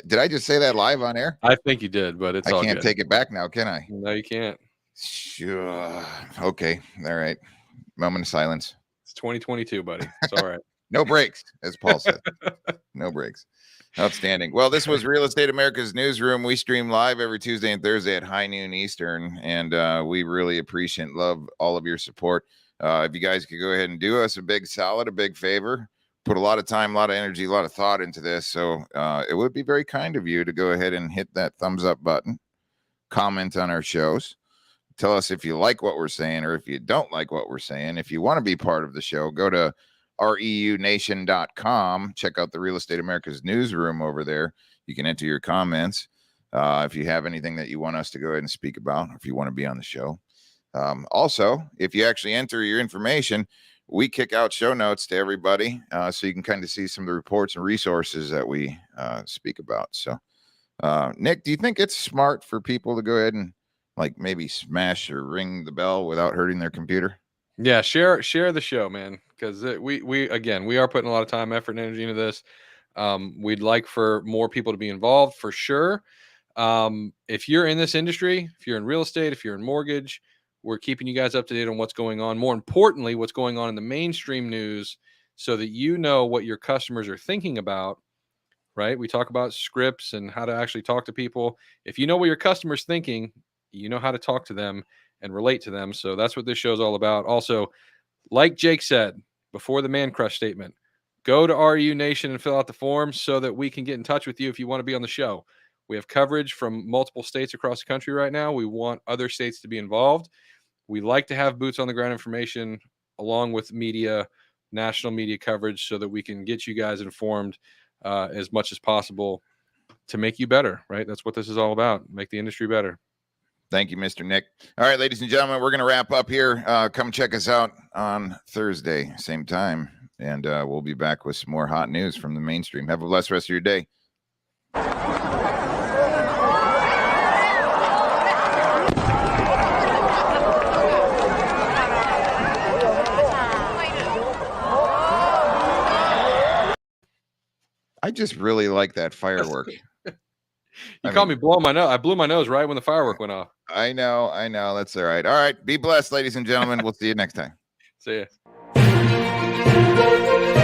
Did I just say that live on air? I think you did, but I can't take it back now, can I? No, you can't. Sure. Okay. All right. Moment of silence. It's 2022, buddy. It's all right. No breaks, as Paul said. No breaks. Outstanding. Well, this was Real Estate America's Newsroom. We stream live every Tuesday and Thursday at high noon Eastern, and we really appreciate and love all of your support. If you guys could go ahead and do us a big solid, a big favor, put a lot of time, a lot of energy, a lot of thought into this. So it would be very kind of you to go ahead and hit that thumbs up button, comment on our shows, tell us if you like what we're saying or if you don't like what we're saying. If you want to be part of the show, go to reunation.com. Check out the Real Estate America's Newsroom over there. You can enter your comments if you have anything that you want us to go ahead and speak about, or if you want to be on the show. Also, if you actually enter your information, we kick out show notes to everybody so you can kind of see some of the reports and resources that we speak about. So, Nick, do you think it's smart for people to go ahead and maybe smash or ring the bell without hurting their computer? Yeah, share the show, man, because we are putting a lot of time, effort, and energy into this. We'd like for more people to be involved, for sure. If you're in this industry, if you're in real estate, if you're in mortgage, we're keeping you guys up to date on what's going on. More importantly, what's going on in the mainstream news, so that you know what your customers are thinking about right? We talk about scripts and how to actually talk to people. If you know what your customer's thinking, you know how to talk to them and relate to them. So that's what this show is all about. Also, like Jake said before the man crush statement, go to RU Nation and fill out the form so that we can get in touch with you if you want to be on the show. We have coverage from multiple states across the country right now. We want other states to be involved. We like to have boots on the ground information along with media, national media coverage, so that we can get you guys informed as much as possible to make you better, right? That's what this is all about. Make the industry better. Thank you, Mr. Nick. All right, ladies and gentlemen, we're going to wrap up here. Come check us out on Thursday, same time, and we'll be back with some more hot news from the mainstream. Have a blessed rest of your day. I just really like that firework. You called me blowing my nose. I blew my nose right when the firework went off. I know. That's all right. All right. Be blessed, ladies and gentlemen. We'll see you next time. See ya.